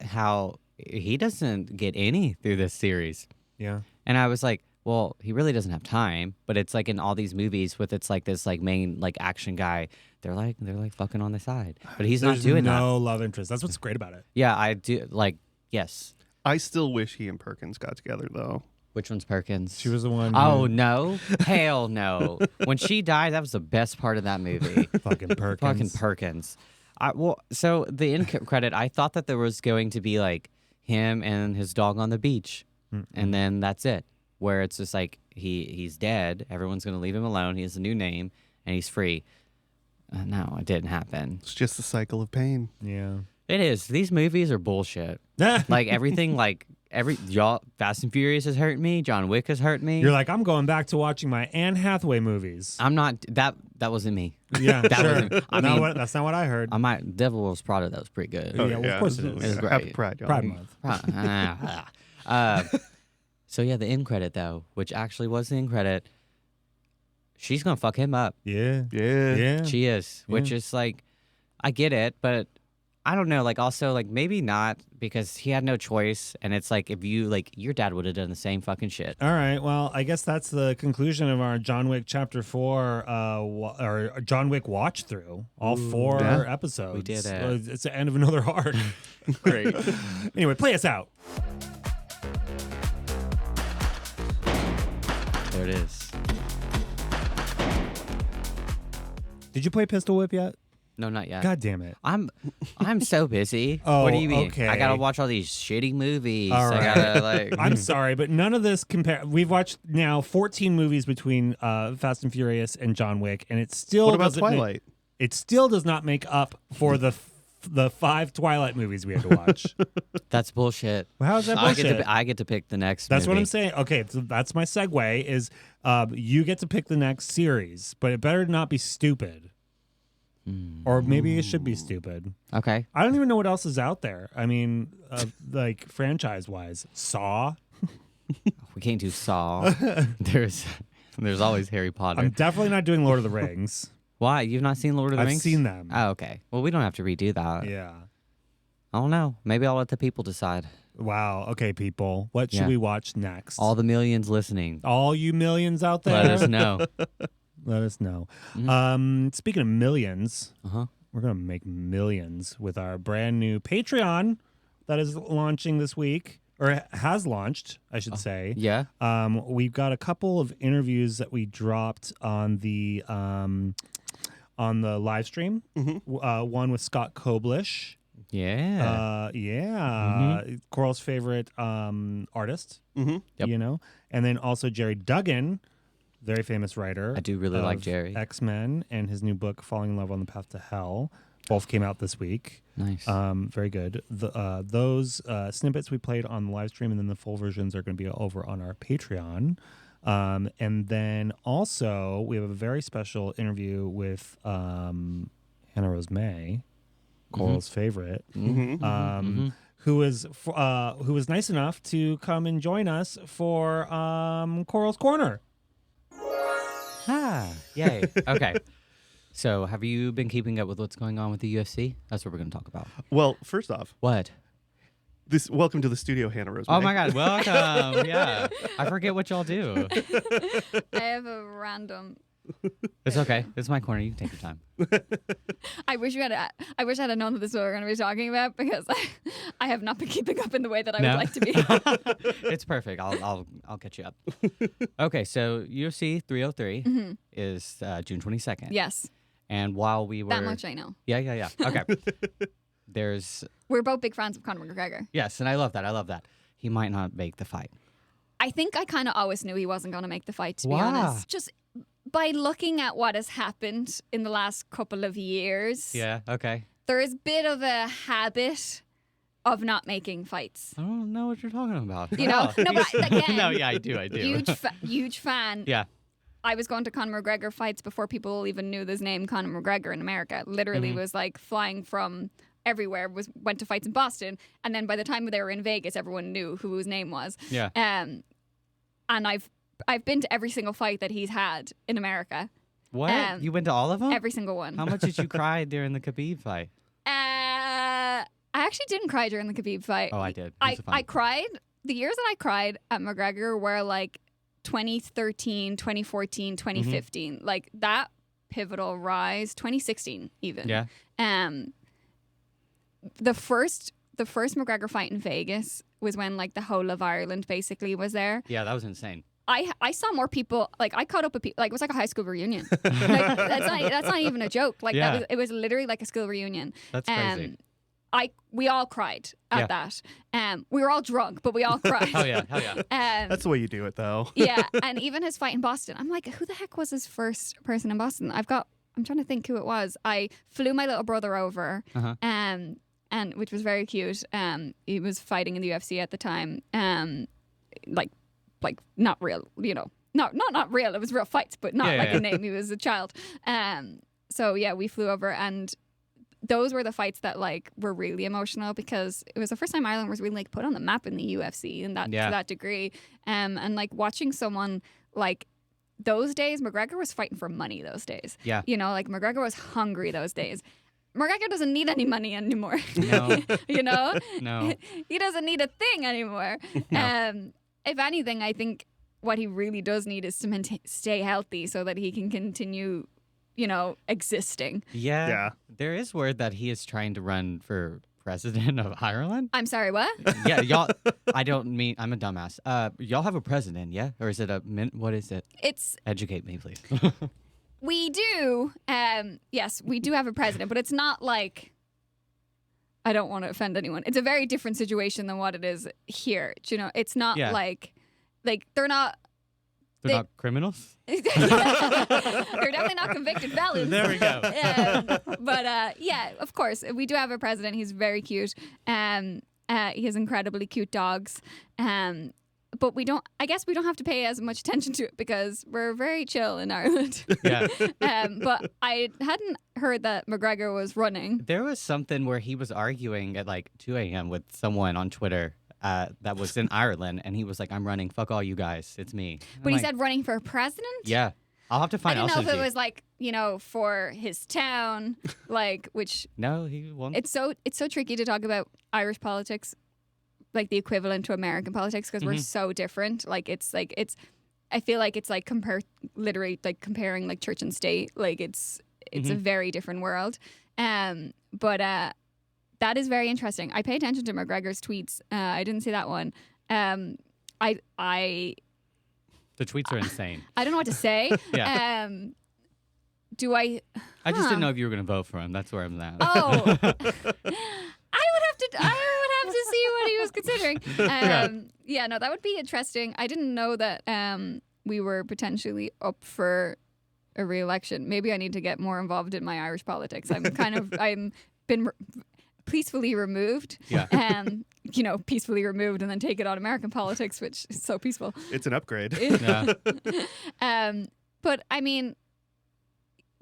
Speaker 2: how he doesn't get any through this series.
Speaker 1: Yeah.
Speaker 2: And I was like, well, he really doesn't have time. But it's like in all these movies with it's like this like main like action guy, they're like fucking on the side. But he's
Speaker 1: There's
Speaker 2: not doing that.
Speaker 1: no love interest. That's what's great about it.
Speaker 2: Yeah, I do like yes.
Speaker 3: I still wish he and Perkins got together though.
Speaker 2: Which one's Perkins?
Speaker 1: She was the one.
Speaker 2: Oh
Speaker 1: who-
Speaker 2: no. Hell no. When she died, that was the best part of that movie.
Speaker 1: fucking Perkins.
Speaker 2: Fucking Perkins. So the end credit, I thought that there was going to be like him and his dog on the beach, and then that's it. Where it's just like he's dead. Everyone's gonna leave him alone. He has a new name and he's free. No, it didn't happen.
Speaker 3: It's just a cycle of pain.
Speaker 1: Yeah.
Speaker 2: It is. These movies are bullshit. Like everything, y'all. Fast and Furious has hurt me. John Wick has hurt me.
Speaker 1: You're like, I'm going back to watching my Anne Hathaway movies.
Speaker 2: I'm not. That wasn't me.
Speaker 1: Yeah,
Speaker 2: That
Speaker 1: sure.
Speaker 2: wasn't- I mean-
Speaker 1: that's not what I heard.
Speaker 2: I might. Devil Wears Prada. That was pretty good.
Speaker 1: Oh, yeah, well, of course it is.
Speaker 2: It's great.
Speaker 3: Happy Pride, y'all.
Speaker 1: Pride Month.
Speaker 2: So yeah, the end credit though, which actually was the end credit, she's gonna fuck him up.
Speaker 1: Yeah.
Speaker 3: Yeah.
Speaker 1: Yeah.
Speaker 2: She is, which is like, I get it, but I don't know. Like, also, like, maybe not because he had no choice. And it's like, if you, like, your dad would have done the same fucking shit.
Speaker 1: All right. Well, I guess that's the conclusion of our John Wick Chapter 4 or John Wick watch through. All 4 episodes.
Speaker 2: We did it.
Speaker 1: It's the end of another arc.
Speaker 3: Great.
Speaker 1: Anyway, play us out.
Speaker 2: There it is.
Speaker 1: Did you play Pistol Whip yet?
Speaker 2: No, not yet.
Speaker 1: God damn it.
Speaker 2: I'm so busy.
Speaker 1: Oh,
Speaker 2: what do you mean?
Speaker 1: okay.
Speaker 2: I gotta watch all these shitty movies.
Speaker 1: All right.
Speaker 2: I gotta like.
Speaker 1: I'm sorry, but none of this We've watched now 14 movies between Fast and Furious and John Wick, and it still
Speaker 3: What about
Speaker 1: doesn't
Speaker 3: Twilight?
Speaker 1: It still does not make up for the 5 Twilight movies we had to watch.
Speaker 2: That's bullshit.
Speaker 1: Well, how is that bullshit?
Speaker 2: I get to pick the next.
Speaker 1: That's what
Speaker 2: movie.
Speaker 1: I'm saying. Okay, so that's my segue. Is you get to pick the next series, but it better not be stupid. Or maybe it should be stupid.
Speaker 2: Okay.
Speaker 1: I don't even know what else is out there. I mean, like franchise-wise, Saw.
Speaker 2: We can't do Saw. There's always Harry Potter.
Speaker 1: I'm definitely not doing Lord of the Rings.
Speaker 2: Why? You've not seen Lord of the
Speaker 1: I've
Speaker 2: Rings?
Speaker 1: seen them.
Speaker 2: Oh, okay. Well, we don't have to redo that.
Speaker 1: Yeah.
Speaker 2: I don't know. Maybe I'll let the people decide.
Speaker 1: Wow. Okay, people. What should
Speaker 2: Yeah.
Speaker 1: we watch next?
Speaker 2: All the millions listening.
Speaker 1: All you millions out there.
Speaker 2: Let us know.
Speaker 1: Let us know.
Speaker 2: Mm-hmm.
Speaker 1: Speaking of millions,
Speaker 2: Uh-huh.
Speaker 1: we're going to make millions with our brand new Patreon that is launching this week, or has launched, I should say.
Speaker 2: Yeah.
Speaker 1: We've got a couple of interviews that we dropped on the live stream. One with Scott Koblish.
Speaker 2: Yeah.
Speaker 1: Coral's favorite artist.
Speaker 3: Mm-hmm.
Speaker 2: Yep.
Speaker 1: You know, and then also Jerry Duggan, very famous writer.
Speaker 2: I do really like Jerry.
Speaker 1: X-Men and his new book, Falling in Love on the Path to Hell. Both came out this week.
Speaker 2: Nice.
Speaker 1: Very good. Those snippets we played on the live stream, and then the full versions are going to be over on our Patreon. And then also we have a very special interview with Hannah Rose May, Coral's favorite, who was nice enough to come and join us for Coral's Corner.
Speaker 2: Yay. Okay. So, have you been keeping up with what's going on with the UFC? That's what we're going to talk about.
Speaker 3: Well, first off,
Speaker 2: What?
Speaker 3: welcome to the studio, Hannah Rose.
Speaker 2: Oh my God! Welcome. Yeah. I forget what y'all do.
Speaker 4: I have a random.
Speaker 2: It's okay. It's my corner. You can take your time.
Speaker 4: I wish I had known that this is what we're going to be talking about because I have not been keeping up in the way that I
Speaker 2: No?
Speaker 4: would like to be.
Speaker 2: It's perfect. I'll catch you up. Okay. So UFC 303 is June 22nd.
Speaker 4: Yes,
Speaker 2: And while we were
Speaker 4: that much I know.
Speaker 2: Yeah. Okay.
Speaker 4: We're both big fans of Conor McGregor.
Speaker 2: Yes, and I love that. He might not make the fight.
Speaker 4: I think I kind of always knew he wasn't going to make the fight, to be
Speaker 2: Why?
Speaker 4: honest. Just by looking at what has happened in the last couple of years,
Speaker 2: Yeah. Okay.
Speaker 4: there is a bit of a habit of not making fights.
Speaker 2: I don't know what you're talking about.
Speaker 4: You know? No, but again,
Speaker 2: No, yeah, I do.
Speaker 4: huge fan.
Speaker 2: Yeah.
Speaker 4: I was going to Conor McGregor fights before people even knew his name, Conor McGregor, in America. Literally was like flying from everywhere, went to fights in Boston, and then by the time they were in Vegas, everyone knew who his name was.
Speaker 2: Yeah.
Speaker 4: And I've been to every single fight that he's had in America.
Speaker 2: What? You went to all of them?
Speaker 4: Every single one.
Speaker 2: How much did you cry during the Khabib fight?
Speaker 4: I actually didn't cry during the Khabib fight.
Speaker 2: Oh, I did. It
Speaker 4: I
Speaker 2: was fun.
Speaker 4: cried. The years that I cried at McGregor were like 2013, 2014, 2015. Like that pivotal rise, 2016 even.
Speaker 2: Yeah.
Speaker 4: The first McGregor fight in Vegas was when like the whole of Ireland basically was there.
Speaker 2: Yeah, that was insane.
Speaker 4: I saw more people. Like I caught up with people. Like it was like a high school reunion. Like, that's not even a joke. Like
Speaker 2: Yeah.
Speaker 4: it was literally like a school reunion.
Speaker 2: That's crazy.
Speaker 4: We all cried at that. We were all drunk, but we all cried.
Speaker 2: Hell yeah.
Speaker 3: That's the way you do it, though.
Speaker 4: Yeah, and even his fight in Boston, I'm like, who the heck was his first person in Boston? I'm trying to think who it was. I flew my little brother over, and which was very cute. He was fighting in the UFC at the time. Like not real, you know, not real. It was real fights, but not a name. He was a child. So yeah, we flew over, and those were the fights that like were really emotional because it was the first time Ireland was really like put on the map in the UFC and that to that degree. And like watching someone like those days, McGregor was fighting for money those days.
Speaker 2: Yeah.
Speaker 4: You know, like McGregor was hungry those days. McGregor doesn't need any money anymore.
Speaker 2: No.
Speaker 4: You know?
Speaker 2: No.
Speaker 4: He doesn't need a thing anymore. If anything, I think what he really does need is to stay healthy so that he can continue, existing.
Speaker 2: Yeah. There is word that he is trying to run for president of Ireland.
Speaker 4: I'm sorry, what?
Speaker 2: Yeah, y'all. I'm a dumbass. Y'all have a president, yeah? Or is it what is it? Educate me, please.
Speaker 4: We do. Yes, we do have a president, but it's not like, I don't want to offend anyone. It's a very different situation than what it is here. It's not like they're not.
Speaker 2: They're not criminals?
Speaker 4: They're definitely not convicted felons.
Speaker 2: There we go.
Speaker 4: But of course, we do have a president. He's very cute. He has incredibly cute dogs. But I guess we don't have to pay as much attention to it because we're very chill in Ireland.
Speaker 2: Yeah.
Speaker 4: But I hadn't heard that McGregor was running.
Speaker 2: There was something where he was arguing at like 2 a.m. with someone on Twitter that was in Ireland, and he was like, "I'm running. Fuck all you guys. It's me."
Speaker 4: But he said running for president?
Speaker 2: Yeah. I'll have to find out.
Speaker 4: I didn't know if it was like, for his town, which...
Speaker 2: No, he won't.
Speaker 4: It's so tricky to talk about Irish politics, like the equivalent to American politics, because we're so different. I feel like it's like literally like comparing like church and state. Like it's a very different world. But that is very interesting. I pay attention to McGregor's tweets. I didn't see that one. The
Speaker 2: tweets are insane.
Speaker 4: I don't know what to say.
Speaker 2: Yeah.
Speaker 4: Do I?
Speaker 2: I just didn't know if you were going to vote for him. That's where I'm at.
Speaker 4: Oh. I would have to see what he was considering. No, that would be interesting. I didn't know that we were potentially up for a re-election. Maybe I need to get more involved in my Irish politics. I'm been peacefully removed.
Speaker 2: Yeah.
Speaker 4: Peacefully removed and then take it on American politics, which is so peaceful.
Speaker 3: It's an upgrade.
Speaker 2: Yeah.
Speaker 4: But I mean,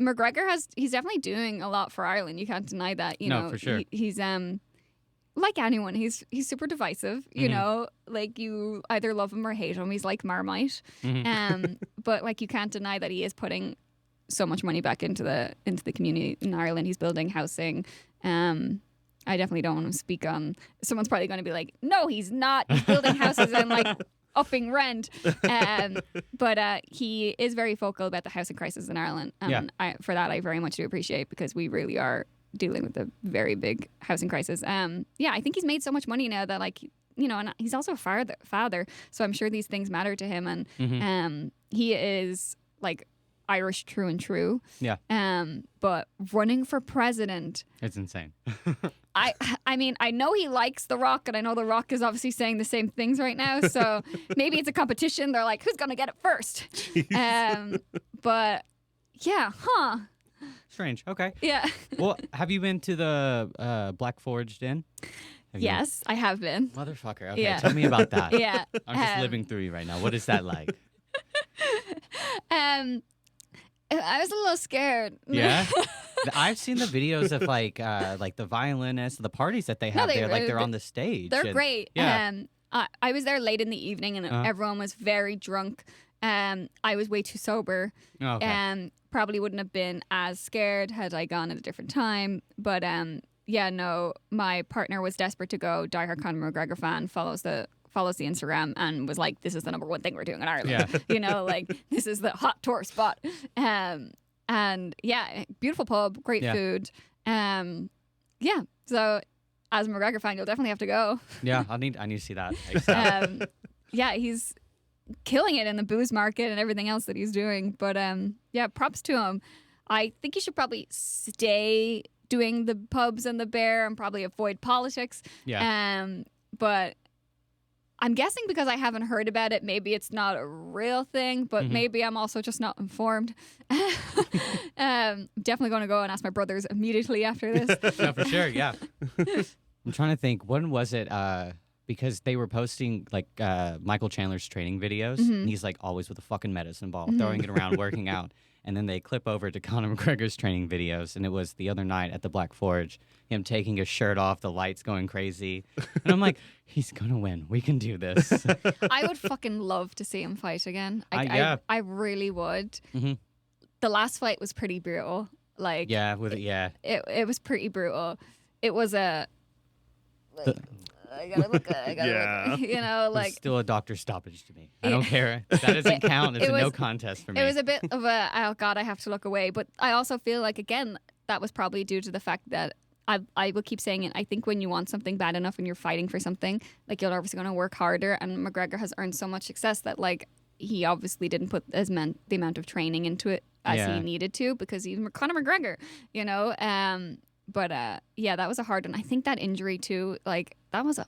Speaker 4: McGregor he's definitely doing a lot for Ireland. You can't deny that.
Speaker 2: No, for sure.
Speaker 4: He's like anyone, he's super divisive. Like you either love him or hate him. He's like Marmite. But like you can't deny that he is putting so much money back into the community in Ireland. He's building housing. I definitely don't want to speak on. Someone's probably going to be like, "No, he's not. He's building houses and like upping rent." But he is very vocal about the housing crisis in Ireland. For that, I very much do appreciate, because we really are dealing with a very big housing crisis. I think he's made so much money now that and he's also a father, so I'm sure these things matter to him. And he is like Irish true and true.
Speaker 2: Yeah.
Speaker 4: But running for president,
Speaker 2: it's insane.
Speaker 4: I mean, I know he likes The Rock, and I know The Rock is obviously saying the same things right now. So maybe it's a competition. They're like, who's gonna get it first? But yeah,
Speaker 2: Strange. Okay.
Speaker 4: Yeah.
Speaker 2: Well, have you been to the Black Forged Inn?
Speaker 4: Yes, I have been.
Speaker 2: Motherfucker. Okay,
Speaker 4: Yeah.
Speaker 2: tell me about that.
Speaker 4: Yeah.
Speaker 2: I'm just living through you right now. What is that like?
Speaker 4: I was a little scared.
Speaker 2: Yeah. I've seen the videos of like the violinists, the parties that they have there. Like they're on the stage.
Speaker 4: They're great.
Speaker 2: Yeah.
Speaker 4: I was there late in the evening, and everyone was very drunk. I was way too sober.
Speaker 2: Oh, okay.
Speaker 4: Probably wouldn't have been as scared had I gone at a different time. But my partner was desperate to go. Diehard Conor McGregor fan, follows the Instagram, and was like, "This is the number one thing we're doing in Ireland."
Speaker 2: Yeah.
Speaker 4: Like this is the hot tour spot. And yeah, beautiful pub, great food. So as a McGregor fan, you'll definitely have to go.
Speaker 2: Yeah, I need to see that.
Speaker 4: He's killing it in the booze market and everything else that he's doing. But props to him. I think he should probably stay doing the pubs and the bear and probably avoid politics.
Speaker 2: Yeah.
Speaker 4: But I'm guessing because I haven't heard about it, maybe it's not a real thing, but maybe I'm also just not informed. Definitely going to go and ask my brothers immediately after this.
Speaker 2: No, for sure, yeah. I'm trying to think, when was it? Because they were posting like Michael Chandler's training videos, and he's like always with a fucking medicine ball, throwing it around, working out. And then they clip over to Conor McGregor's training videos, and it was the other night at the Black Forge, him taking his shirt off, the lights going crazy. And I'm like, he's going to win. We can do this.
Speaker 4: I would fucking love to see him fight again.
Speaker 2: Yeah.
Speaker 4: I really would. The last fight was pretty brutal. Like
Speaker 2: Yeah, with it, yeah.
Speaker 4: it was pretty brutal. It was a like, I gotta look.
Speaker 3: Yeah.
Speaker 4: Look, you know,
Speaker 2: It's
Speaker 4: like
Speaker 2: still a doctor stoppage to me. I don't care. That doesn't count. It's
Speaker 4: It
Speaker 2: a no
Speaker 4: was-
Speaker 2: contest for me.
Speaker 4: it was a bit of a oh god, I have to look away. But I also feel like again that was probably due to the fact that I will keep saying it. I think when you want something bad enough and you're fighting for something, like you're obviously going to work harder. And McGregor has earned so much success that like he obviously didn't put the amount of training into it as
Speaker 2: Yeah.
Speaker 4: he needed to because he's Conor McGregor, you know. But yeah, that was a hard one. I think that injury too, like that was a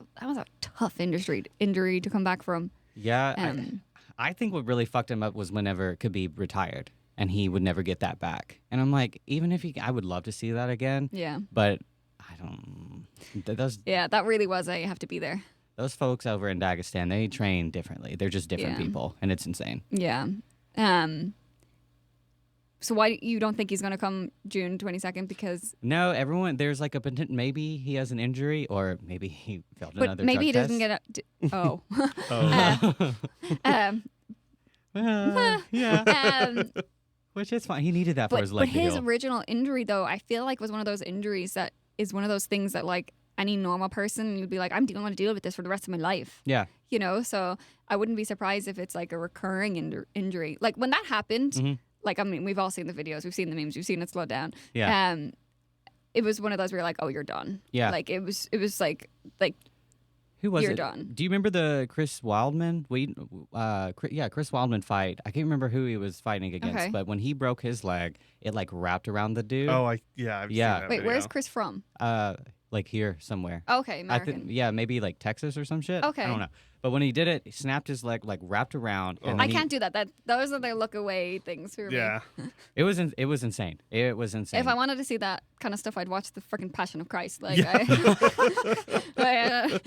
Speaker 4: tough injury to come back from.
Speaker 2: Yeah,
Speaker 4: Um,
Speaker 2: I think what really fucked him up was whenever Khabib retired and he would never get that back. And I'm like, even if I would love to see that again,
Speaker 4: Yeah,
Speaker 2: but I don't. Those
Speaker 4: yeah, that really was. I have to be there.
Speaker 2: those folks over in Dagestan, they train differently. They're just different
Speaker 4: Yeah.
Speaker 2: people, and it's insane.
Speaker 4: Yeah. So why you don't think he's gonna come June 22nd? Because
Speaker 2: No, everyone. There's like a potential. Maybe he has an injury, or maybe he failed
Speaker 4: but
Speaker 2: another.
Speaker 4: maybe he
Speaker 2: drug
Speaker 4: doesn't
Speaker 2: test.
Speaker 4: get a. Oh.
Speaker 3: Oh.
Speaker 2: Yeah,
Speaker 4: Um,
Speaker 2: which is fine. He needed that for
Speaker 4: but
Speaker 2: his leg to
Speaker 4: his
Speaker 2: heal.
Speaker 4: original injury though, I feel like was one of those injuries that is one of those things that like any normal person you'd be like, I'm going to deal with this for the rest of my life.
Speaker 2: Yeah,
Speaker 4: You know, so I wouldn't be surprised if it's like a recurring injury. Like when that happened,
Speaker 2: Mhm.
Speaker 4: like I mean, we've all seen the videos, we've seen the memes, we've seen it slow down.
Speaker 2: yeah,
Speaker 4: It was one of those where you're like, oh, you're done.
Speaker 2: yeah.
Speaker 4: Like it was like
Speaker 2: Who was
Speaker 4: you're
Speaker 2: it?
Speaker 4: done.
Speaker 2: Do you remember the Chris Wildman? Chris Wildman fight. I can't remember who he was fighting against,
Speaker 4: Okay.
Speaker 2: but when he broke his leg, it like wrapped around the dude.
Speaker 3: Oh, I've seen that
Speaker 4: wait,
Speaker 3: video.
Speaker 4: where's Chris from?
Speaker 2: Like here somewhere.
Speaker 4: Okay,
Speaker 2: I
Speaker 4: American.
Speaker 2: think, yeah, maybe like Texas or some shit.
Speaker 4: Okay.
Speaker 2: I don't know. But when he did it, he snapped his leg like wrapped around. And
Speaker 3: Oh.
Speaker 2: then
Speaker 4: I
Speaker 2: he-
Speaker 4: can't do that. Those are their look away things for me.
Speaker 3: Yeah.
Speaker 2: It was insane. It was insane.
Speaker 4: If I wanted to see that kind of stuff, I'd watch the freaking Passion of Christ. Like,
Speaker 3: Yeah.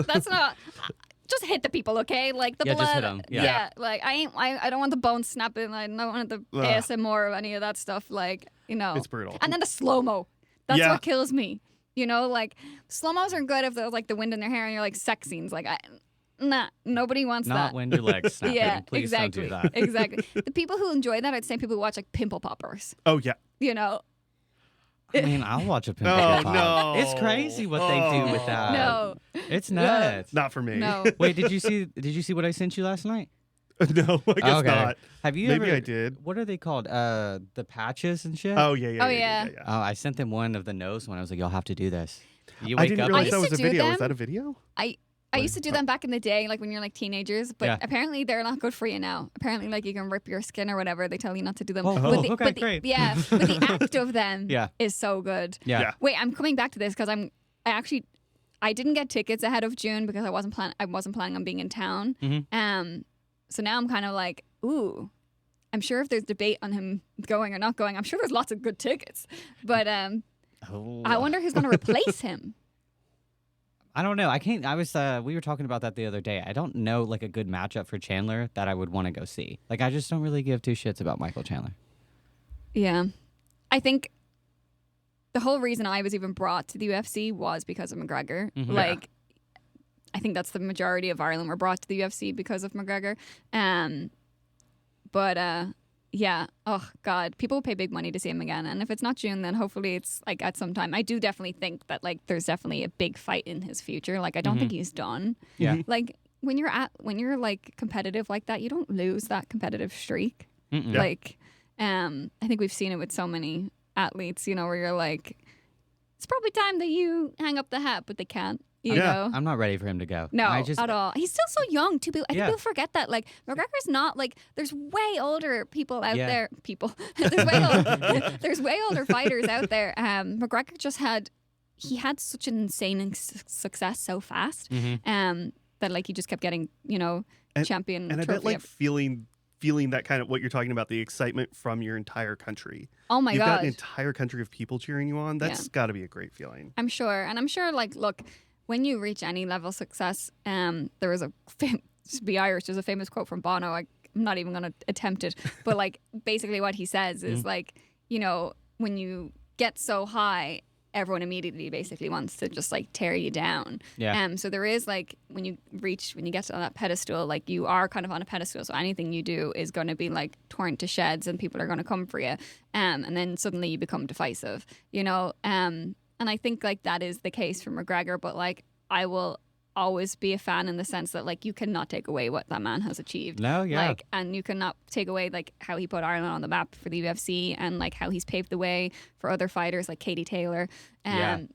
Speaker 4: that's not. Just hit the people, okay? Like the
Speaker 2: Yeah,
Speaker 4: blood.
Speaker 2: just hit 'em. Yeah.
Speaker 4: Like I don't want the bones snapping. I don't want the
Speaker 3: Ugh.
Speaker 4: ASMR or any of that stuff. Like
Speaker 3: It's brutal.
Speaker 4: And then the slow mo. That's
Speaker 3: Yeah.
Speaker 4: what kills me. You know, like slow mos are good if there's like the wind in their hair and you're like sex scenes. Like nah, nobody wants
Speaker 2: Not
Speaker 4: that.
Speaker 2: when your legs snapping.
Speaker 4: Yeah,
Speaker 2: Please
Speaker 4: exactly.
Speaker 2: don't do that.
Speaker 4: Exactly. The people who enjoy that are the same people who watch like pimple poppers.
Speaker 3: Oh yeah.
Speaker 4: You know,
Speaker 2: I mean, I'll watch a pimple
Speaker 3: Oh
Speaker 2: pop.
Speaker 3: no.
Speaker 2: It's crazy what they do with that.
Speaker 4: no,
Speaker 2: It's nuts.
Speaker 3: Not for me.
Speaker 4: no.
Speaker 2: Wait, did you see what I sent you last night?
Speaker 3: No, I guess not.
Speaker 2: Have you
Speaker 3: Maybe
Speaker 2: ever,
Speaker 3: I did.
Speaker 2: What are they called? The patches and shit?
Speaker 3: Oh yeah, yeah.
Speaker 4: Oh,
Speaker 3: yeah.
Speaker 4: yeah.
Speaker 2: Oh, I sent them one of the nose one. I was like, y'all have to do this. You
Speaker 3: I
Speaker 2: wake
Speaker 3: didn't
Speaker 2: up
Speaker 3: realize
Speaker 4: I
Speaker 3: that
Speaker 4: used
Speaker 3: was
Speaker 4: to
Speaker 3: a
Speaker 4: do
Speaker 3: video. Is
Speaker 4: them.
Speaker 3: that a video?
Speaker 4: I used to do them back in the day, like when you're like teenagers, but
Speaker 2: Yeah.
Speaker 4: apparently they're not good for you now. Apparently, like you can rip your skin or whatever. They tell you not to do them.
Speaker 2: Oh,
Speaker 4: but
Speaker 2: okay, great.
Speaker 4: Yeah, but the act of them
Speaker 2: Yeah.
Speaker 4: is so good.
Speaker 2: Yeah.
Speaker 3: Yeah.
Speaker 4: Wait, I'm coming back to this because I didn't get tickets ahead of June because I wasn't planning on being in town.
Speaker 2: Mhm.
Speaker 4: So now I'm kind of like, ooh, I'm sure if there's debate on him going or not going, I'm sure there's lots of good tickets. But
Speaker 2: Oh.
Speaker 4: I wonder who's going to replace him.
Speaker 2: I don't know. I can't. I was. We were talking about that the other day. I don't know like a good matchup for Chandler that I would want to go see. Like I just don't really give two shits about Michael Chandler.
Speaker 4: Yeah. I think the whole reason I was even brought to the UFC was because of McGregor.
Speaker 2: Mhm.
Speaker 4: Like, I think that's the majority of Ireland were brought to the UFC because of McGregor. But yeah. Oh, God. People will pay big money to see him again. And if it's not June, then hopefully it's like at some time. I do definitely think that like there's definitely a big fight in his future. Like, I don't think he's done.
Speaker 2: Yeah.
Speaker 4: Like, when you're like competitive like that, you don't lose that competitive streak.
Speaker 2: Mm-mm.
Speaker 3: Yeah.
Speaker 4: Like, I think we've seen it with so many athletes, you know, where you're like, it's probably time that you hang up the hat, but they can't, you
Speaker 3: Yeah.
Speaker 4: know?
Speaker 2: I'm not ready for him to go.
Speaker 4: No,
Speaker 2: I just,
Speaker 4: at all. He's still so young, too. I think
Speaker 2: Yeah.
Speaker 4: people forget that. Like, McGregor's not, like, there's way older people out
Speaker 2: Yeah.
Speaker 4: there. There's way older fighters out there. McGregor he had such an insane success so fast
Speaker 2: Mhm.
Speaker 4: that, like, he just kept getting, you know, champion
Speaker 3: And I
Speaker 4: trophy.
Speaker 3: bet like feeling that kind of what you're talking about, the excitement from your entire country.
Speaker 4: Oh, my
Speaker 3: You've got
Speaker 4: God.
Speaker 3: an entire country of people cheering you on. That's got to be a great feeling.
Speaker 4: I'm sure. And I'm sure, like, look, when you reach any level of success, there was to be Irish, there's a famous quote from Bono. I'm not even going to attempt it. But, like, basically what he says is, like, you know, when you get so high, everyone immediately basically wants to just like tear you down.
Speaker 2: Yeah.
Speaker 4: So there is like when you get to that pedestal, like you are kind of on a pedestal. So anything you do is going to be like torn to shreds, and people are going to come for you. And then suddenly you become divisive, you know. And I think like that is the case for McGregor, but like I will always be a fan in the sense that like you cannot take away what that man has achieved.
Speaker 2: No, yeah.
Speaker 4: Like, and you cannot take away like how he put Ireland on the map for the UFC, and like how he's paved the way for other fighters like Katie Taylor. And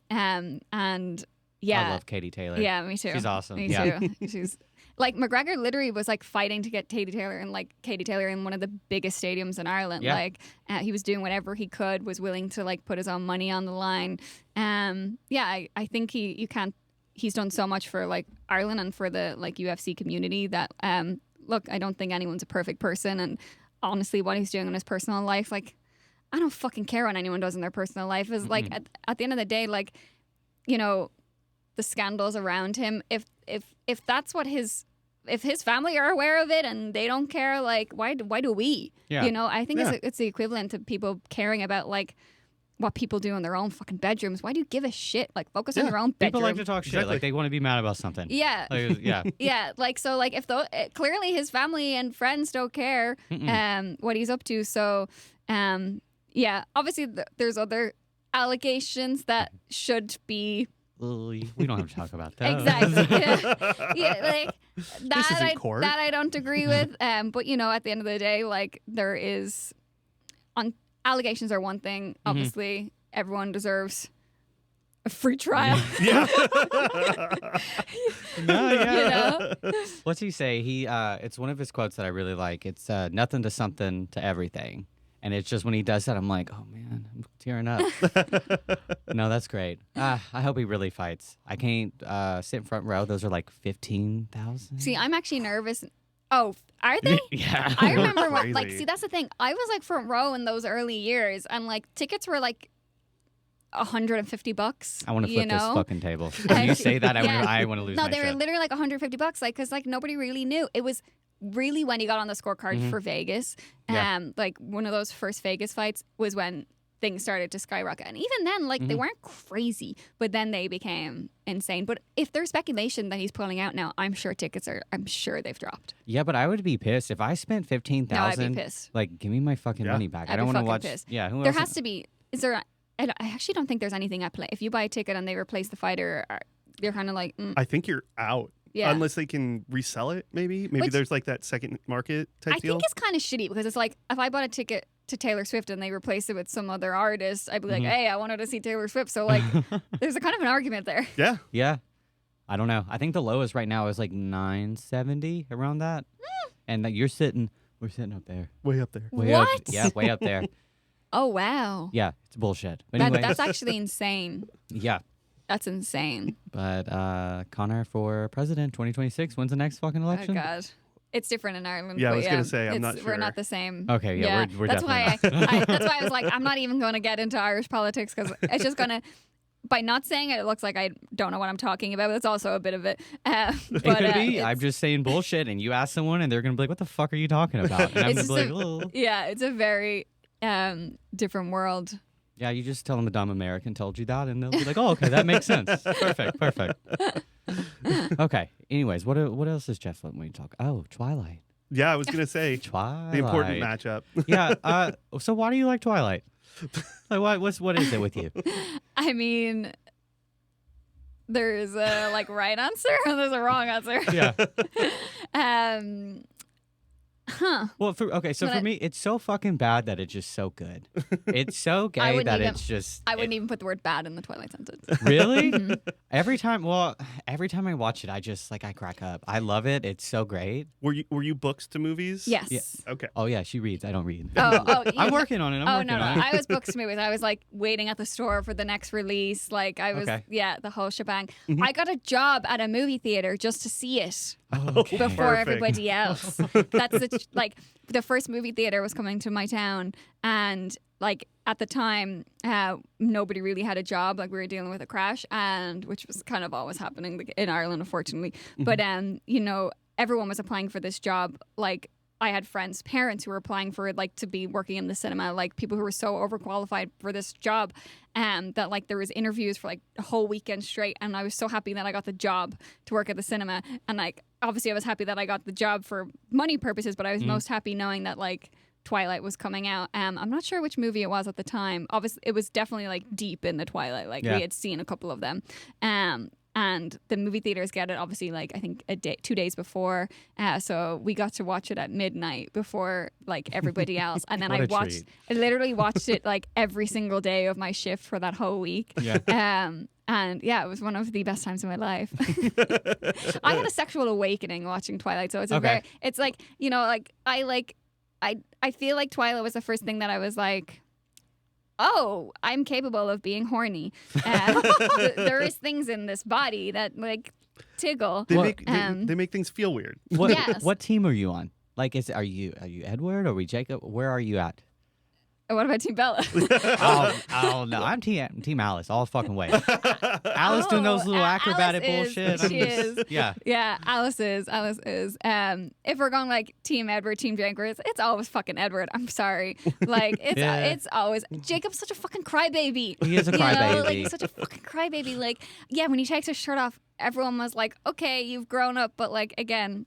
Speaker 4: yeah,
Speaker 2: I love Katie Taylor.
Speaker 4: yeah, me too.
Speaker 2: She's awesome.
Speaker 4: Me
Speaker 2: Yeah.
Speaker 4: too. She's like McGregor literally was like fighting to get Katie Taylor in one of the biggest stadiums in Ireland.
Speaker 2: Yeah.
Speaker 4: Like he was doing whatever he could, was willing to like put his own money on the line. I think he's done so much for like Ireland and for the like UFC community that look, I don't think anyone's a perfect person, and honestly what he's doing in his personal life, like I don't fucking care what anyone does in their personal life. Is like at the end of the day, like, you know, the scandals around him, if that's what if his family are aware of it and they don't care, like why do we?
Speaker 2: Yeah.
Speaker 4: You know, I think it's the equivalent to people caring about like what people do in their own fucking bedrooms. Why do you give a shit? Like focus on your own bedroom.
Speaker 2: People like to talk shit.
Speaker 3: Exactly.
Speaker 2: Like they want to be mad about something.
Speaker 4: Yeah.
Speaker 2: Like, yeah.
Speaker 4: Yeah, like so like if clearly his family and friends don't care what he's up to, so yeah, obviously there's other allegations that should be
Speaker 2: We don't have to talk about that.
Speaker 4: exactly yeah, like
Speaker 3: This isn't court.
Speaker 4: that I don't agree with, but you know, at the end of the day, like there is allegations are one thing. Obviously everyone deserves a free trial.
Speaker 3: Yeah.
Speaker 2: No, yeah.
Speaker 4: You know?
Speaker 2: What's he say? It's one of his quotes that I really like. It's nothing to something to everything. And it's just when he does that, I'm like, oh man, I'm tearing up. No, that's great. I hope he really fights. I can't sit in front row. Those are like 15,000.
Speaker 4: See, I'm actually nervous. Oh, are they?
Speaker 2: Yeah.
Speaker 4: I remember when, like,
Speaker 3: Crazy.
Speaker 4: see, that's the thing. I was like front row in those early years, and like tickets were like $150.
Speaker 2: I want to
Speaker 4: you
Speaker 2: flip this
Speaker 4: know?
Speaker 2: fucking table. When you say that,
Speaker 4: Yeah.
Speaker 2: I want to lose
Speaker 4: No,
Speaker 2: my
Speaker 4: they were
Speaker 2: shit.
Speaker 4: literally like $150, like, because like nobody really knew. It was really when he got on the scorecard for Vegas.
Speaker 2: Yeah.
Speaker 4: Like one of those first Vegas fights was when things started to skyrocket, and even then, like they weren't crazy, but then they became insane. But if there's speculation that he's pulling out now, I'm sure they've dropped.
Speaker 2: Yeah, but I would be pissed if I spent 15,000.
Speaker 4: No, I'd be pissed.
Speaker 2: Like, give me my fucking money back. I
Speaker 4: I'd
Speaker 2: don't
Speaker 4: be
Speaker 2: want to
Speaker 4: fucking
Speaker 2: watch.
Speaker 4: pissed.
Speaker 2: Yeah, who
Speaker 4: There
Speaker 2: else?
Speaker 4: has to be. Is there? I actually don't think there's anything at play. If you buy a ticket and they replace the fighter, they're kind of like,
Speaker 3: I think you're out.
Speaker 4: Yeah.
Speaker 3: Unless they can resell it, maybe. Maybe
Speaker 4: Which-
Speaker 3: there's like that second market type
Speaker 4: I
Speaker 3: deal.
Speaker 4: think it's kind of shitty because it's like if I bought a ticket to Taylor Swift and they replace it with some other artist, I'd be like, hey, I wanted to see Taylor Swift. So like, there's a kind of an argument there.
Speaker 3: Yeah.
Speaker 2: Yeah. I don't know. I think the lowest right now is like 970, around that. And that we're sitting up there.
Speaker 3: Way up there.
Speaker 2: Way up,
Speaker 4: What?
Speaker 2: yeah, way up there.
Speaker 4: Oh wow,
Speaker 2: Yeah, it's bullshit. But anyway,
Speaker 4: that's actually insane.
Speaker 2: yeah.
Speaker 4: That's insane.
Speaker 2: But Connor for president 2026 when's the next fucking
Speaker 4: Oh
Speaker 2: election?
Speaker 4: god. It's different in Ireland.
Speaker 3: Yeah, I
Speaker 4: but
Speaker 3: was gonna say, I'm
Speaker 4: it's-
Speaker 3: not
Speaker 4: We're
Speaker 3: sure.
Speaker 4: not the same.
Speaker 2: Okay, yeah, we're
Speaker 4: that's why
Speaker 2: definitely
Speaker 4: that's why I was like, I'm not even going to get into Irish politics because it's just gonna. By not saying it, it looks like I don't know what I'm talking about. But it's also a bit of it. But,
Speaker 2: It could be.
Speaker 4: it's-
Speaker 2: I'm just saying bullshit, and you ask someone, and they're gonna be like, "What the fuck are you talking about?" And I'm
Speaker 4: It's
Speaker 2: gonna be
Speaker 4: just
Speaker 2: like, "Oh,
Speaker 4: yeah, it's a very different world.
Speaker 2: yeah." You just tell them a dumb American told you that, and they'll be like, "Oh, okay, that makes sense. Perfect." Okay. Anyways, what else is Jeff letting me talk? Oh, Twilight.
Speaker 3: Yeah, I was gonna say
Speaker 2: Twilight.
Speaker 3: the important matchup.
Speaker 2: Yeah. So why do you like Twilight? Like, what is it with you?
Speaker 4: I mean, there's a like right answer and there's a wrong answer.
Speaker 2: Yeah. Well, so
Speaker 4: But
Speaker 2: for me, it's so fucking bad that it's just so good. It's so gay
Speaker 4: wouldn't
Speaker 2: that
Speaker 4: even-
Speaker 2: it's just.
Speaker 4: I wouldn't even put the word bad in the Twilight sentence.
Speaker 2: Really? Every time I watch it, I crack up. I love it. It's so great.
Speaker 3: Were you books to movies?
Speaker 4: Yes.
Speaker 2: Yeah.
Speaker 3: Okay.
Speaker 2: Oh yeah, she reads. I don't read.
Speaker 4: Oh,
Speaker 2: I'm
Speaker 4: you-
Speaker 2: working on it. I'm
Speaker 4: Oh
Speaker 2: working
Speaker 4: no,
Speaker 2: on it.
Speaker 4: I was books to movies. I was like waiting at the store for the next release. Like I was,
Speaker 2: Okay.
Speaker 4: yeah, the whole shebang. I got a job at a movie theater just to see it
Speaker 2: Okay.
Speaker 4: before
Speaker 3: Perfect.
Speaker 4: everybody else. That's like the first movie theater was coming to my town, and like at the time, nobody really had a job. Like we were dealing with a crash, and which was kind of always happening in Ireland, unfortunately. But you know, everyone was applying for this job. Like I had friends, parents who were applying for like to be working in the cinema, like people who were so overqualified for this job, that like there was interviews for like a whole weekend straight, and I was so happy that I got the job to work at the cinema. And like obviously I was happy that I got the job for money purposes, but I was most happy knowing that like Twilight was coming out. I'm not sure which movie it was at the time. Obviously, it was definitely like deep in the Twilight. Like we had seen a couple of them. And the movie theaters get it obviously like I think 2 days before. So we got to watch it at midnight before like everybody else. And then I literally watched it like every single day of my shift for that whole week. Yeah. And yeah, it was one of the best times of my life. I had a sexual awakening watching Twilight. So it's it's like, you know, like I feel like Twilight was the first thing that I was like, oh, I'm capable of being horny. There is things in this body that like tickle.
Speaker 3: They make things feel weird.
Speaker 2: What team are you on? Like, are you Edward? Are we Jacob? Where are you at?
Speaker 4: What about Team Bella?
Speaker 2: Oh no, I'm team Alice all fucking way. Alice doing those little acrobatic bullshit.
Speaker 4: She is.
Speaker 2: Yeah,
Speaker 4: Alice is. If we're going like Team Edward, Team Jacob, it's always fucking Edward. I'm sorry. Like it's always Jacob's such a fucking crybaby.
Speaker 2: He is a crybaby.
Speaker 4: Like he's such a fucking crybaby. Like yeah, when he takes his shirt off, everyone was like, okay, you've grown up, but like again.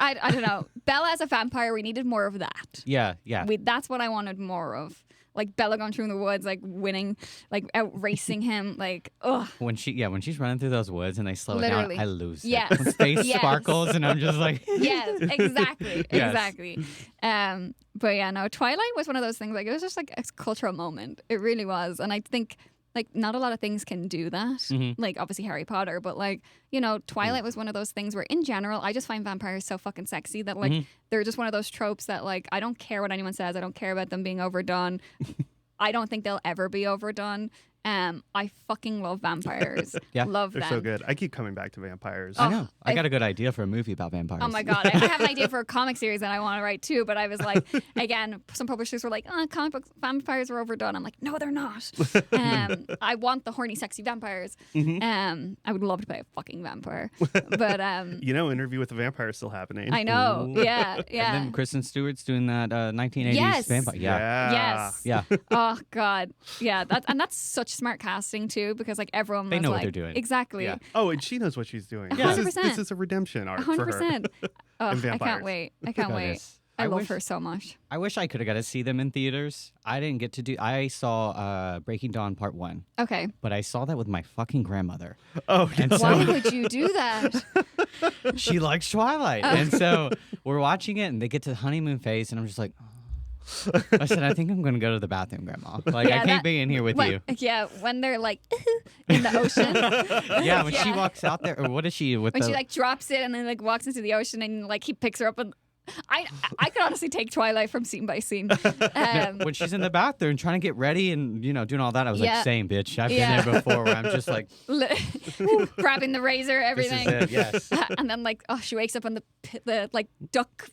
Speaker 4: I don't know. Bella as a vampire, we needed more of that.
Speaker 2: Yeah.
Speaker 4: That's what I wanted more of. Like Bella going through the woods, like winning, like out racing him, like ugh.
Speaker 2: When she's running through those woods and they slow
Speaker 4: Literally.
Speaker 2: it down, I lose
Speaker 4: Yes.
Speaker 2: it. His face sparkles and I'm just like
Speaker 4: yes, exactly.
Speaker 2: Yes.
Speaker 4: Exactly. But yeah, no, Twilight was one of those things, like it was just like a cultural moment. It really was. And I think like not a lot of things can do that.
Speaker 2: Mm-hmm.
Speaker 4: Like obviously Harry Potter, but like, you know, Twilight was one of those things where in general, I just find vampires so fucking sexy that like they're just one of those tropes that like I don't care what anyone says. I don't care about them being overdone. I don't think they'll ever be overdone. I fucking love vampires.
Speaker 2: Yeah.
Speaker 4: Love
Speaker 3: They're
Speaker 4: them.
Speaker 3: so good. I keep coming back to vampires.
Speaker 2: I know. I got a good idea for a movie about vampires.
Speaker 4: Oh my god, I have an idea for a comic series that I want to write too, but I was like, again, some publishers were like, comic books vampires are overdone. I'm like, no, they're not. I want the horny, sexy vampires. I would love to play a fucking vampire, but
Speaker 3: you know, Interview with the Vampire is still happening.
Speaker 4: I know, yeah.
Speaker 2: And then Kristen Stewart's doing that 1980s
Speaker 4: Yes.
Speaker 2: vampire.
Speaker 4: Yes.
Speaker 2: Yeah.
Speaker 4: Oh god, yeah. That's such smart casting too, because like everyone
Speaker 2: They
Speaker 4: was
Speaker 2: know what
Speaker 4: like,
Speaker 2: they're doing.
Speaker 4: Exactly.
Speaker 2: Yeah.
Speaker 3: Oh, and she knows what she's doing.
Speaker 4: 100%.
Speaker 3: This is a redemption arc for her.
Speaker 4: 100%. Oh, I
Speaker 3: vampires.
Speaker 4: can't wait. I can't wait.
Speaker 2: Goodness.
Speaker 4: I love
Speaker 2: wish-
Speaker 4: her so much.
Speaker 2: I wish I could have got to see them in theaters. I didn't get to do. I saw Breaking Dawn Part 1,
Speaker 4: Okay.
Speaker 2: but I saw that with my fucking grandmother.
Speaker 3: Oh,
Speaker 2: And
Speaker 3: no.
Speaker 2: so-
Speaker 4: Why would you do that?
Speaker 2: She likes Twilight, and so we're watching it, and they get to the honeymoon phase, and I'm just like. I said, I think I'm going to go to the bathroom, Grandma. Like,
Speaker 4: Yeah,
Speaker 2: I can't
Speaker 4: that-
Speaker 2: be in here with you.
Speaker 4: Yeah, when they're like in the ocean.
Speaker 2: Yeah, when she
Speaker 4: Yeah.
Speaker 2: walks out there, or what is she with
Speaker 4: When
Speaker 2: the?
Speaker 4: she like drops it and then like walks into the ocean and like he picks her up and I could honestly take Twilight from scene by scene.
Speaker 2: When she's in the bathroom trying to get ready and doing all that, I was
Speaker 4: Yeah.
Speaker 2: like, same bitch. I've
Speaker 4: Yeah.
Speaker 2: been there before. Where I'm just like,
Speaker 4: grabbing the razor,
Speaker 2: this
Speaker 4: everything.
Speaker 2: is it. Yes.
Speaker 4: And then like she wakes up on the like duck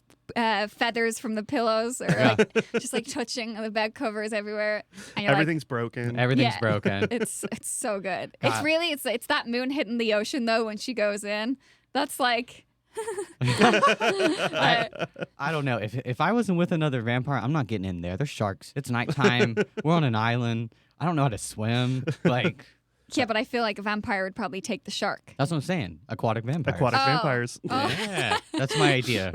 Speaker 4: feathers from the pillows, or like just like touching the bed covers everywhere. And you're
Speaker 3: Everything's broken.
Speaker 2: Everything's
Speaker 4: Yeah.
Speaker 2: broken.
Speaker 4: it's so good.
Speaker 2: God.
Speaker 4: It's really it's that moon hitting the ocean though when she goes in. That's like.
Speaker 2: I don't know. If I wasn't with another vampire, I'm not getting in there. There's sharks. It's nighttime. We're on an island. I don't know how to swim. Like,
Speaker 4: Yeah, but I feel like a vampire would probably take the shark.
Speaker 2: that's what I'm saying. Aquatic vampires.
Speaker 3: Aquatic
Speaker 4: Oh.
Speaker 3: vampires.
Speaker 2: Yeah, that's my idea.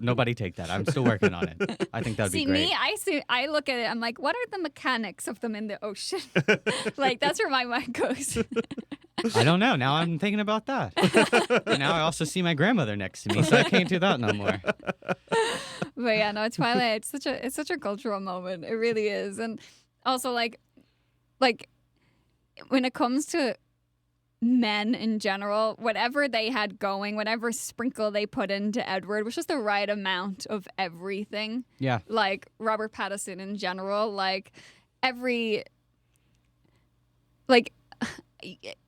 Speaker 2: Nobody take that. I'm still working on it. I think that'd
Speaker 4: See
Speaker 2: be great.
Speaker 4: me, I look at it. I'm like, what are the mechanics of them in the ocean? Like that's where my mind goes.
Speaker 2: I don't know. Now I'm thinking about that. And now I also see my grandmother next to me, so I can't do that no more.
Speaker 4: But yeah, no, Twilight. It's such a cultural moment. It really is, and also like when it comes to men in general, whatever they had going, whatever sprinkle they put into Edward was just the right amount of everything.
Speaker 2: Yeah.
Speaker 4: Like Robert Pattinson in general, like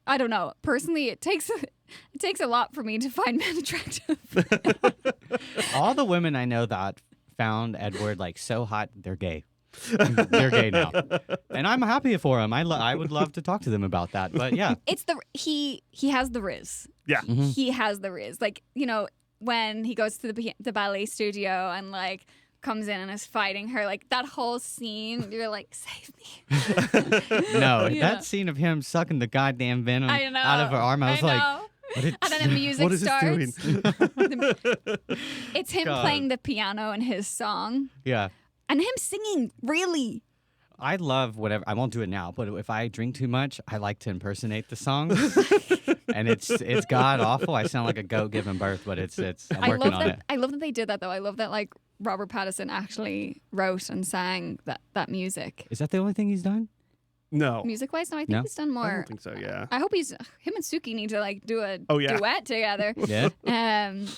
Speaker 4: I don't know. Personally, it takes a lot for me to find men attractive.
Speaker 2: All the women I know that found Edward like so hot, they're gay. They're gay now, and I'm happy for them. I would love to talk to them about that. But yeah,
Speaker 4: It's he has the riz.
Speaker 3: Yeah.
Speaker 4: He has the riz. Like when he goes to the ballet studio and like comes in and is fighting her, like that whole scene, you're like, save me.
Speaker 2: No,
Speaker 4: Yeah.
Speaker 2: that scene of him sucking the goddamn venom
Speaker 4: I know.
Speaker 2: out of her arm, I was like,
Speaker 4: know.
Speaker 2: what did-
Speaker 4: And then the music
Speaker 3: What is this
Speaker 4: starts.
Speaker 3: doing?
Speaker 4: It's him
Speaker 2: God.
Speaker 4: playing the piano in his song
Speaker 2: yeah.
Speaker 4: and him singing. Really,
Speaker 2: I love whatever. I won't do it now, but if I drink too much, I like to impersonate the songs, and it's god awful. I sound like a goat giving birth, but it's I'm
Speaker 4: I
Speaker 2: working
Speaker 4: love
Speaker 2: on
Speaker 4: that.
Speaker 2: it.
Speaker 4: I love that they did that though. I love that like Robert Pattinson actually wrote and sang that music.
Speaker 2: Is that the only thing he's done?
Speaker 3: No,
Speaker 4: Music wise, no, I think
Speaker 2: No?
Speaker 4: he's done
Speaker 3: I
Speaker 4: more.
Speaker 3: don't think so. Yeah.
Speaker 4: I hope him and Suki need to like do a
Speaker 3: Oh, yeah.
Speaker 4: duet together.
Speaker 2: Yeah.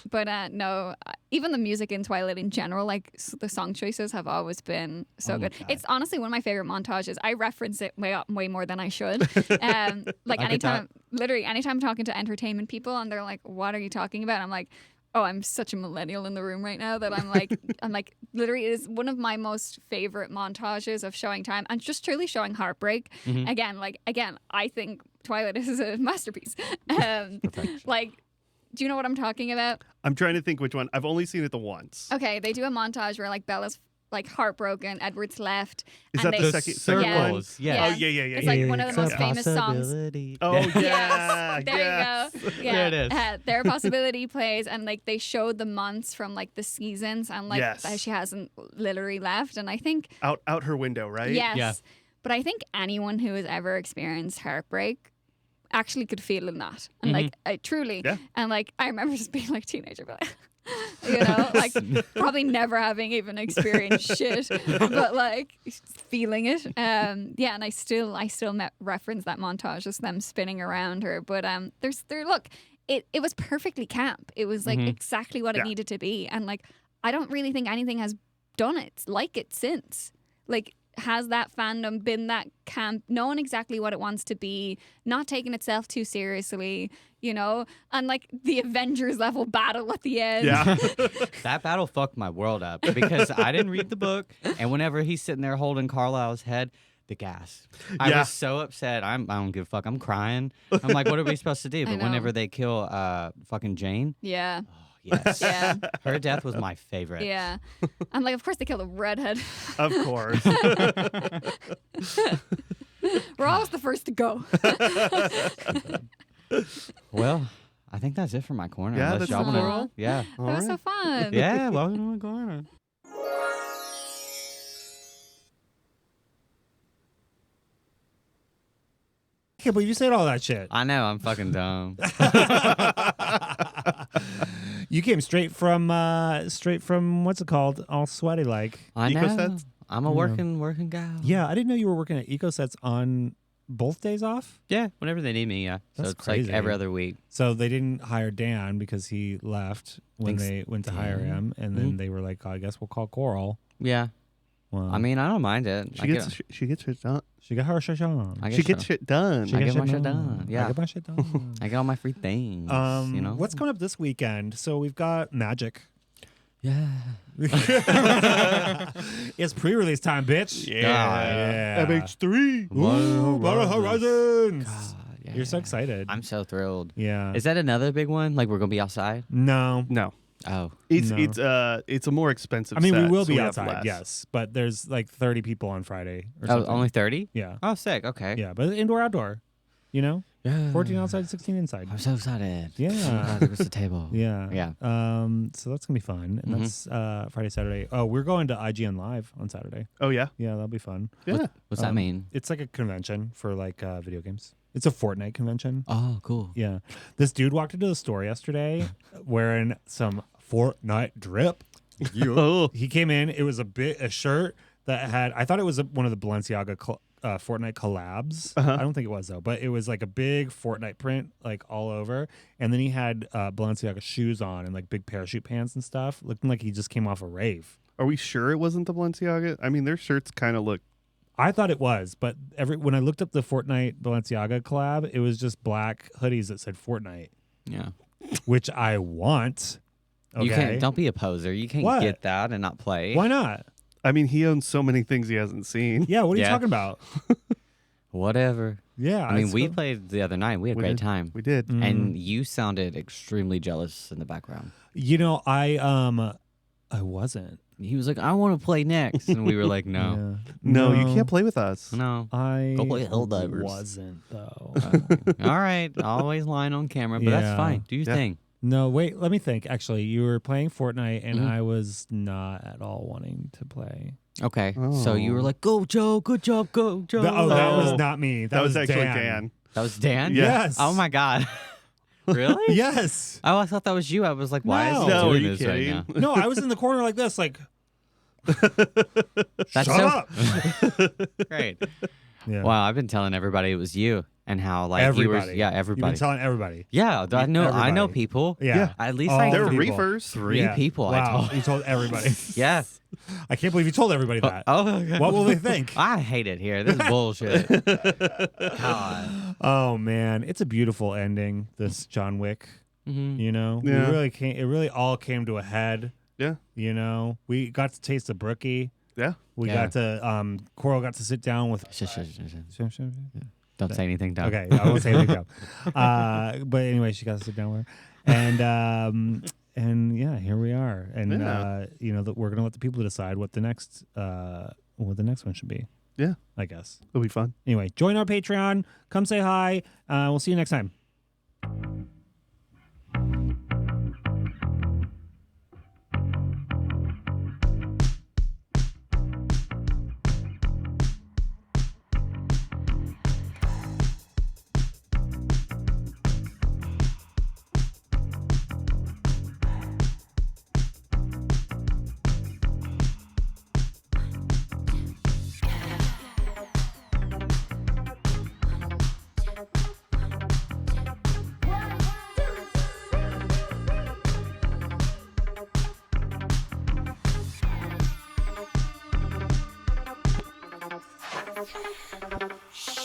Speaker 4: But no, even the music in Twilight in general, like the song choices have always been so
Speaker 2: Oh my
Speaker 4: good.
Speaker 2: God.
Speaker 4: It's honestly one of my favorite montages. I reference it way more than I should. Like
Speaker 2: I get that.
Speaker 4: anytime I'm talking to entertainment people and they're like, "What are you talking about?" I'm like, "Oh, I'm such a millennial in the room right now that I'm like, literally, it is one of my most favorite montages of showing time and just truly showing heartbreak.
Speaker 2: Mhm.
Speaker 4: Again, I think Twilight is a masterpiece. Like, do you know what I'm talking about?
Speaker 3: I'm trying to think which one. I've only seen it the once.
Speaker 4: Okay, they do a montage where like Bella's like heartbroken, Edward's left.
Speaker 3: Is
Speaker 4: and
Speaker 3: that
Speaker 4: they,
Speaker 3: the second
Speaker 4: Yeah.
Speaker 2: circles?
Speaker 3: one?
Speaker 2: Yeah.
Speaker 3: Oh yeah, yeah, yeah.
Speaker 4: It's
Speaker 3: yeah,
Speaker 4: like
Speaker 3: yeah,
Speaker 4: one of the
Speaker 3: yeah.
Speaker 4: most famous songs.
Speaker 3: Oh yeah.
Speaker 4: Yes, there
Speaker 3: yes.
Speaker 4: you go. Yeah,
Speaker 2: There it is.
Speaker 4: Their possibility plays, and like they showed the months from like the seasons, and like
Speaker 3: Yes.
Speaker 4: that she hasn't literally left. And I think
Speaker 3: Out her window, right?
Speaker 4: yes,
Speaker 2: Yeah.
Speaker 4: but I think anyone who has ever experienced heartbreak actually could feel in that, and like I truly,
Speaker 3: Yeah.
Speaker 4: and like I remember just being like a teenager, but. You know, like probably never having even experienced shit, but like feeling it. Yeah, and I still reference that montage, just them spinning around her. But look, it was perfectly camp. It was like exactly what it
Speaker 3: Yeah.
Speaker 4: needed to be, and like I don't really think anything has done it like it since. Like, has that fandom been that camp, knowing exactly what it wants to be, not taking itself too seriously, you know, and like the Avengers level battle at the end.
Speaker 3: Yeah.
Speaker 2: That battle fucked my world up because I didn't read the book, and whenever he's sitting there holding Carlisle's head, the gas. I
Speaker 3: Yeah.
Speaker 2: was so upset. I don't give a fuck. I'm crying. I'm like, what are we supposed to do?
Speaker 4: I
Speaker 2: But
Speaker 4: know.
Speaker 2: whenever they kill fucking Jane,
Speaker 4: Yeah.
Speaker 2: yes,
Speaker 4: Yeah.
Speaker 2: her death was my favorite.
Speaker 4: Yeah. And like, of course, they kill the redhead.
Speaker 3: Of course.
Speaker 4: We're always the first to go.
Speaker 2: Well, I think that's it for my corner.
Speaker 3: Yeah,
Speaker 2: Unless
Speaker 3: that's
Speaker 2: y'all
Speaker 4: the
Speaker 2: wanna-
Speaker 4: plural.
Speaker 2: Yeah.
Speaker 3: All
Speaker 4: That was so
Speaker 3: right.
Speaker 4: fun.
Speaker 2: Yeah, welcome to my corner.
Speaker 1: I can't believe you said all that shit.
Speaker 2: I know, I'm fucking dumb.
Speaker 1: You came straight from what's it called? All sweaty like.
Speaker 2: I know.
Speaker 3: Ecosets?
Speaker 2: I'm a
Speaker 1: Yeah.
Speaker 2: working guy.
Speaker 1: Yeah, I didn't know you were working at EcoSets on both days off.
Speaker 2: Yeah, whenever they need me, yeah. So
Speaker 1: That's
Speaker 2: it's
Speaker 1: crazy.
Speaker 2: like every other week.
Speaker 1: So they didn't hire Dan because he left when
Speaker 2: Thanks,
Speaker 1: they went to hire
Speaker 2: Dan.
Speaker 1: him, and then they were like, "I guess we'll call Coral."
Speaker 2: Yeah.
Speaker 1: Well,
Speaker 2: I mean, I don't mind it.
Speaker 3: She gets shit done.
Speaker 1: she got her shit on.
Speaker 2: I
Speaker 3: She
Speaker 2: get
Speaker 3: gets
Speaker 2: shit.
Speaker 3: shit done.
Speaker 2: I get my shit done.
Speaker 1: I
Speaker 2: Yeah.
Speaker 1: get my shit done.
Speaker 2: I get all my free things. you know?
Speaker 1: What's coming up this weekend? So we've got Magic.
Speaker 2: Yeah.
Speaker 1: It's pre-release time, bitch.
Speaker 3: Yeah. MH3.
Speaker 1: Ooh, Battle Horizons.
Speaker 2: God, yeah.
Speaker 1: You're so excited.
Speaker 2: I'm so thrilled.
Speaker 1: Yeah.
Speaker 2: Is that another big one? Like we're gonna be outside?
Speaker 1: No.
Speaker 3: No.
Speaker 2: Oh.
Speaker 3: It's a more expensive
Speaker 1: I mean, we
Speaker 3: set,
Speaker 1: will
Speaker 3: so
Speaker 1: be
Speaker 3: have
Speaker 1: outside,
Speaker 3: less.
Speaker 1: yes, but there's like 30 people on Friday. Or
Speaker 2: Oh,
Speaker 1: something.
Speaker 2: only 30?
Speaker 1: Yeah.
Speaker 2: Oh, sick. Okay.
Speaker 1: Yeah, but indoor, outdoor. You know,
Speaker 2: Yeah.
Speaker 1: 14 outside, 16 inside.
Speaker 2: I'm so excited.
Speaker 1: Yeah.
Speaker 2: So glad there was the table.
Speaker 1: Yeah.
Speaker 2: Yeah.
Speaker 1: So that's gonna be fun, and that's Friday, Saturday. Oh, we're going to IGN Live on Saturday.
Speaker 3: Oh yeah.
Speaker 1: Yeah, that'll be fun.
Speaker 3: Yeah.
Speaker 2: What's that mean?
Speaker 1: It's like a convention for like video games. It's a Fortnite convention.
Speaker 2: Oh, cool.
Speaker 1: Yeah. This dude walked into the store yesterday wearing some Fortnite drip.
Speaker 3: Oh.
Speaker 1: He came in. It was a shirt that had. I thought it was one of the Balenciaga Fortnite collabs.
Speaker 3: Uh-huh.
Speaker 1: I don't think it was though. But it was like a big Fortnite print, like all over. And then he had Balenciaga shoes on and like big parachute pants and stuff, looking like he just came off a rave.
Speaker 3: Are we sure it wasn't the Balenciaga? I mean, their shirts kind of look.
Speaker 1: I thought it was, but when I looked up the Fortnite Balenciaga collab, it was just black hoodies that said Fortnite,
Speaker 2: Yeah.
Speaker 1: which I want. Okay.
Speaker 2: You can't. Don't be a poser. You can't
Speaker 1: What?
Speaker 2: get that and not play.
Speaker 1: Why not?
Speaker 3: I mean, he owns so many things he hasn't seen.
Speaker 1: Yeah, what are you
Speaker 2: Yeah.
Speaker 1: talking about?
Speaker 2: Whatever.
Speaker 1: Yeah,
Speaker 2: I mean,
Speaker 1: it's
Speaker 2: we
Speaker 1: cool.
Speaker 2: played the other night. We had a
Speaker 3: We
Speaker 2: great
Speaker 3: did.
Speaker 2: time.
Speaker 3: We did.
Speaker 1: Mhm.
Speaker 2: And you sounded extremely jealous in the background.
Speaker 1: I wasn't.
Speaker 2: He was like, I want to play next. And we were like, no.
Speaker 1: Yeah.
Speaker 3: No, you can't play with us.
Speaker 2: No.
Speaker 1: I
Speaker 2: Go play Helldivers.
Speaker 1: wasn't though.
Speaker 2: All right. Always lying on camera, but that's
Speaker 1: Yeah.
Speaker 2: fine. Do your thing.
Speaker 1: No, wait, let me think. Actually, you were playing Fortnite and
Speaker 2: Mhm.
Speaker 1: I was not at all wanting to play.
Speaker 2: Okay. So you were
Speaker 3: Oh.
Speaker 2: like, go, Joe. Good job. Go, Joe.
Speaker 1: That was not me.
Speaker 3: That was actually
Speaker 1: Dan.
Speaker 3: Dan.
Speaker 2: That was Dan?
Speaker 1: Yes.
Speaker 2: Oh, my God. Really?
Speaker 1: Yes.
Speaker 2: Oh, I thought that was you. I was like, why is he
Speaker 3: No, are
Speaker 2: doing
Speaker 3: you
Speaker 2: this right
Speaker 3: kidding?
Speaker 2: now?
Speaker 1: No, I was in the corner like this, like
Speaker 2: That's
Speaker 1: shut
Speaker 2: so
Speaker 1: up.
Speaker 2: great.
Speaker 1: Yeah.
Speaker 2: Wow, I've been telling everybody it was you and how like
Speaker 1: Everybody.
Speaker 2: you were, yeah,
Speaker 1: You've been
Speaker 2: everybody.
Speaker 1: telling everybody.
Speaker 2: Yeah, I know
Speaker 1: Everybody.
Speaker 2: people.
Speaker 1: Yeah.
Speaker 2: At least
Speaker 1: All
Speaker 2: I
Speaker 3: They're
Speaker 1: people.
Speaker 3: reefers.
Speaker 2: three
Speaker 1: Yeah.
Speaker 2: people I
Speaker 1: Wow,
Speaker 2: told.
Speaker 1: you told everybody.
Speaker 2: Yes.
Speaker 1: I can't believe you told everybody that.
Speaker 2: Oh, okay.
Speaker 1: What will they think?
Speaker 2: I hate it here. This is bullshit. God.
Speaker 1: Oh man, it's a beautiful ending. This John Wick.
Speaker 2: Mhm.
Speaker 1: You know,
Speaker 3: Yeah.
Speaker 1: it really all came to a head.
Speaker 3: Yeah.
Speaker 1: You know, we got to taste the brookie.
Speaker 3: Yeah.
Speaker 1: We
Speaker 2: Yeah.
Speaker 1: got to Coral got to sit down with.
Speaker 2: Shush. Don't say anything dumb.
Speaker 1: Okay, I won't say anything. But anyway, she got to sit down with her, and yeah, here we are, and
Speaker 3: Yeah.
Speaker 1: we're gonna let the people decide what the next one should be.
Speaker 3: Yeah.
Speaker 1: I guess.
Speaker 3: It'll be fun.
Speaker 1: Anyway, join our Patreon. Come say hi. We'll see you next time.
Speaker 5: Shh.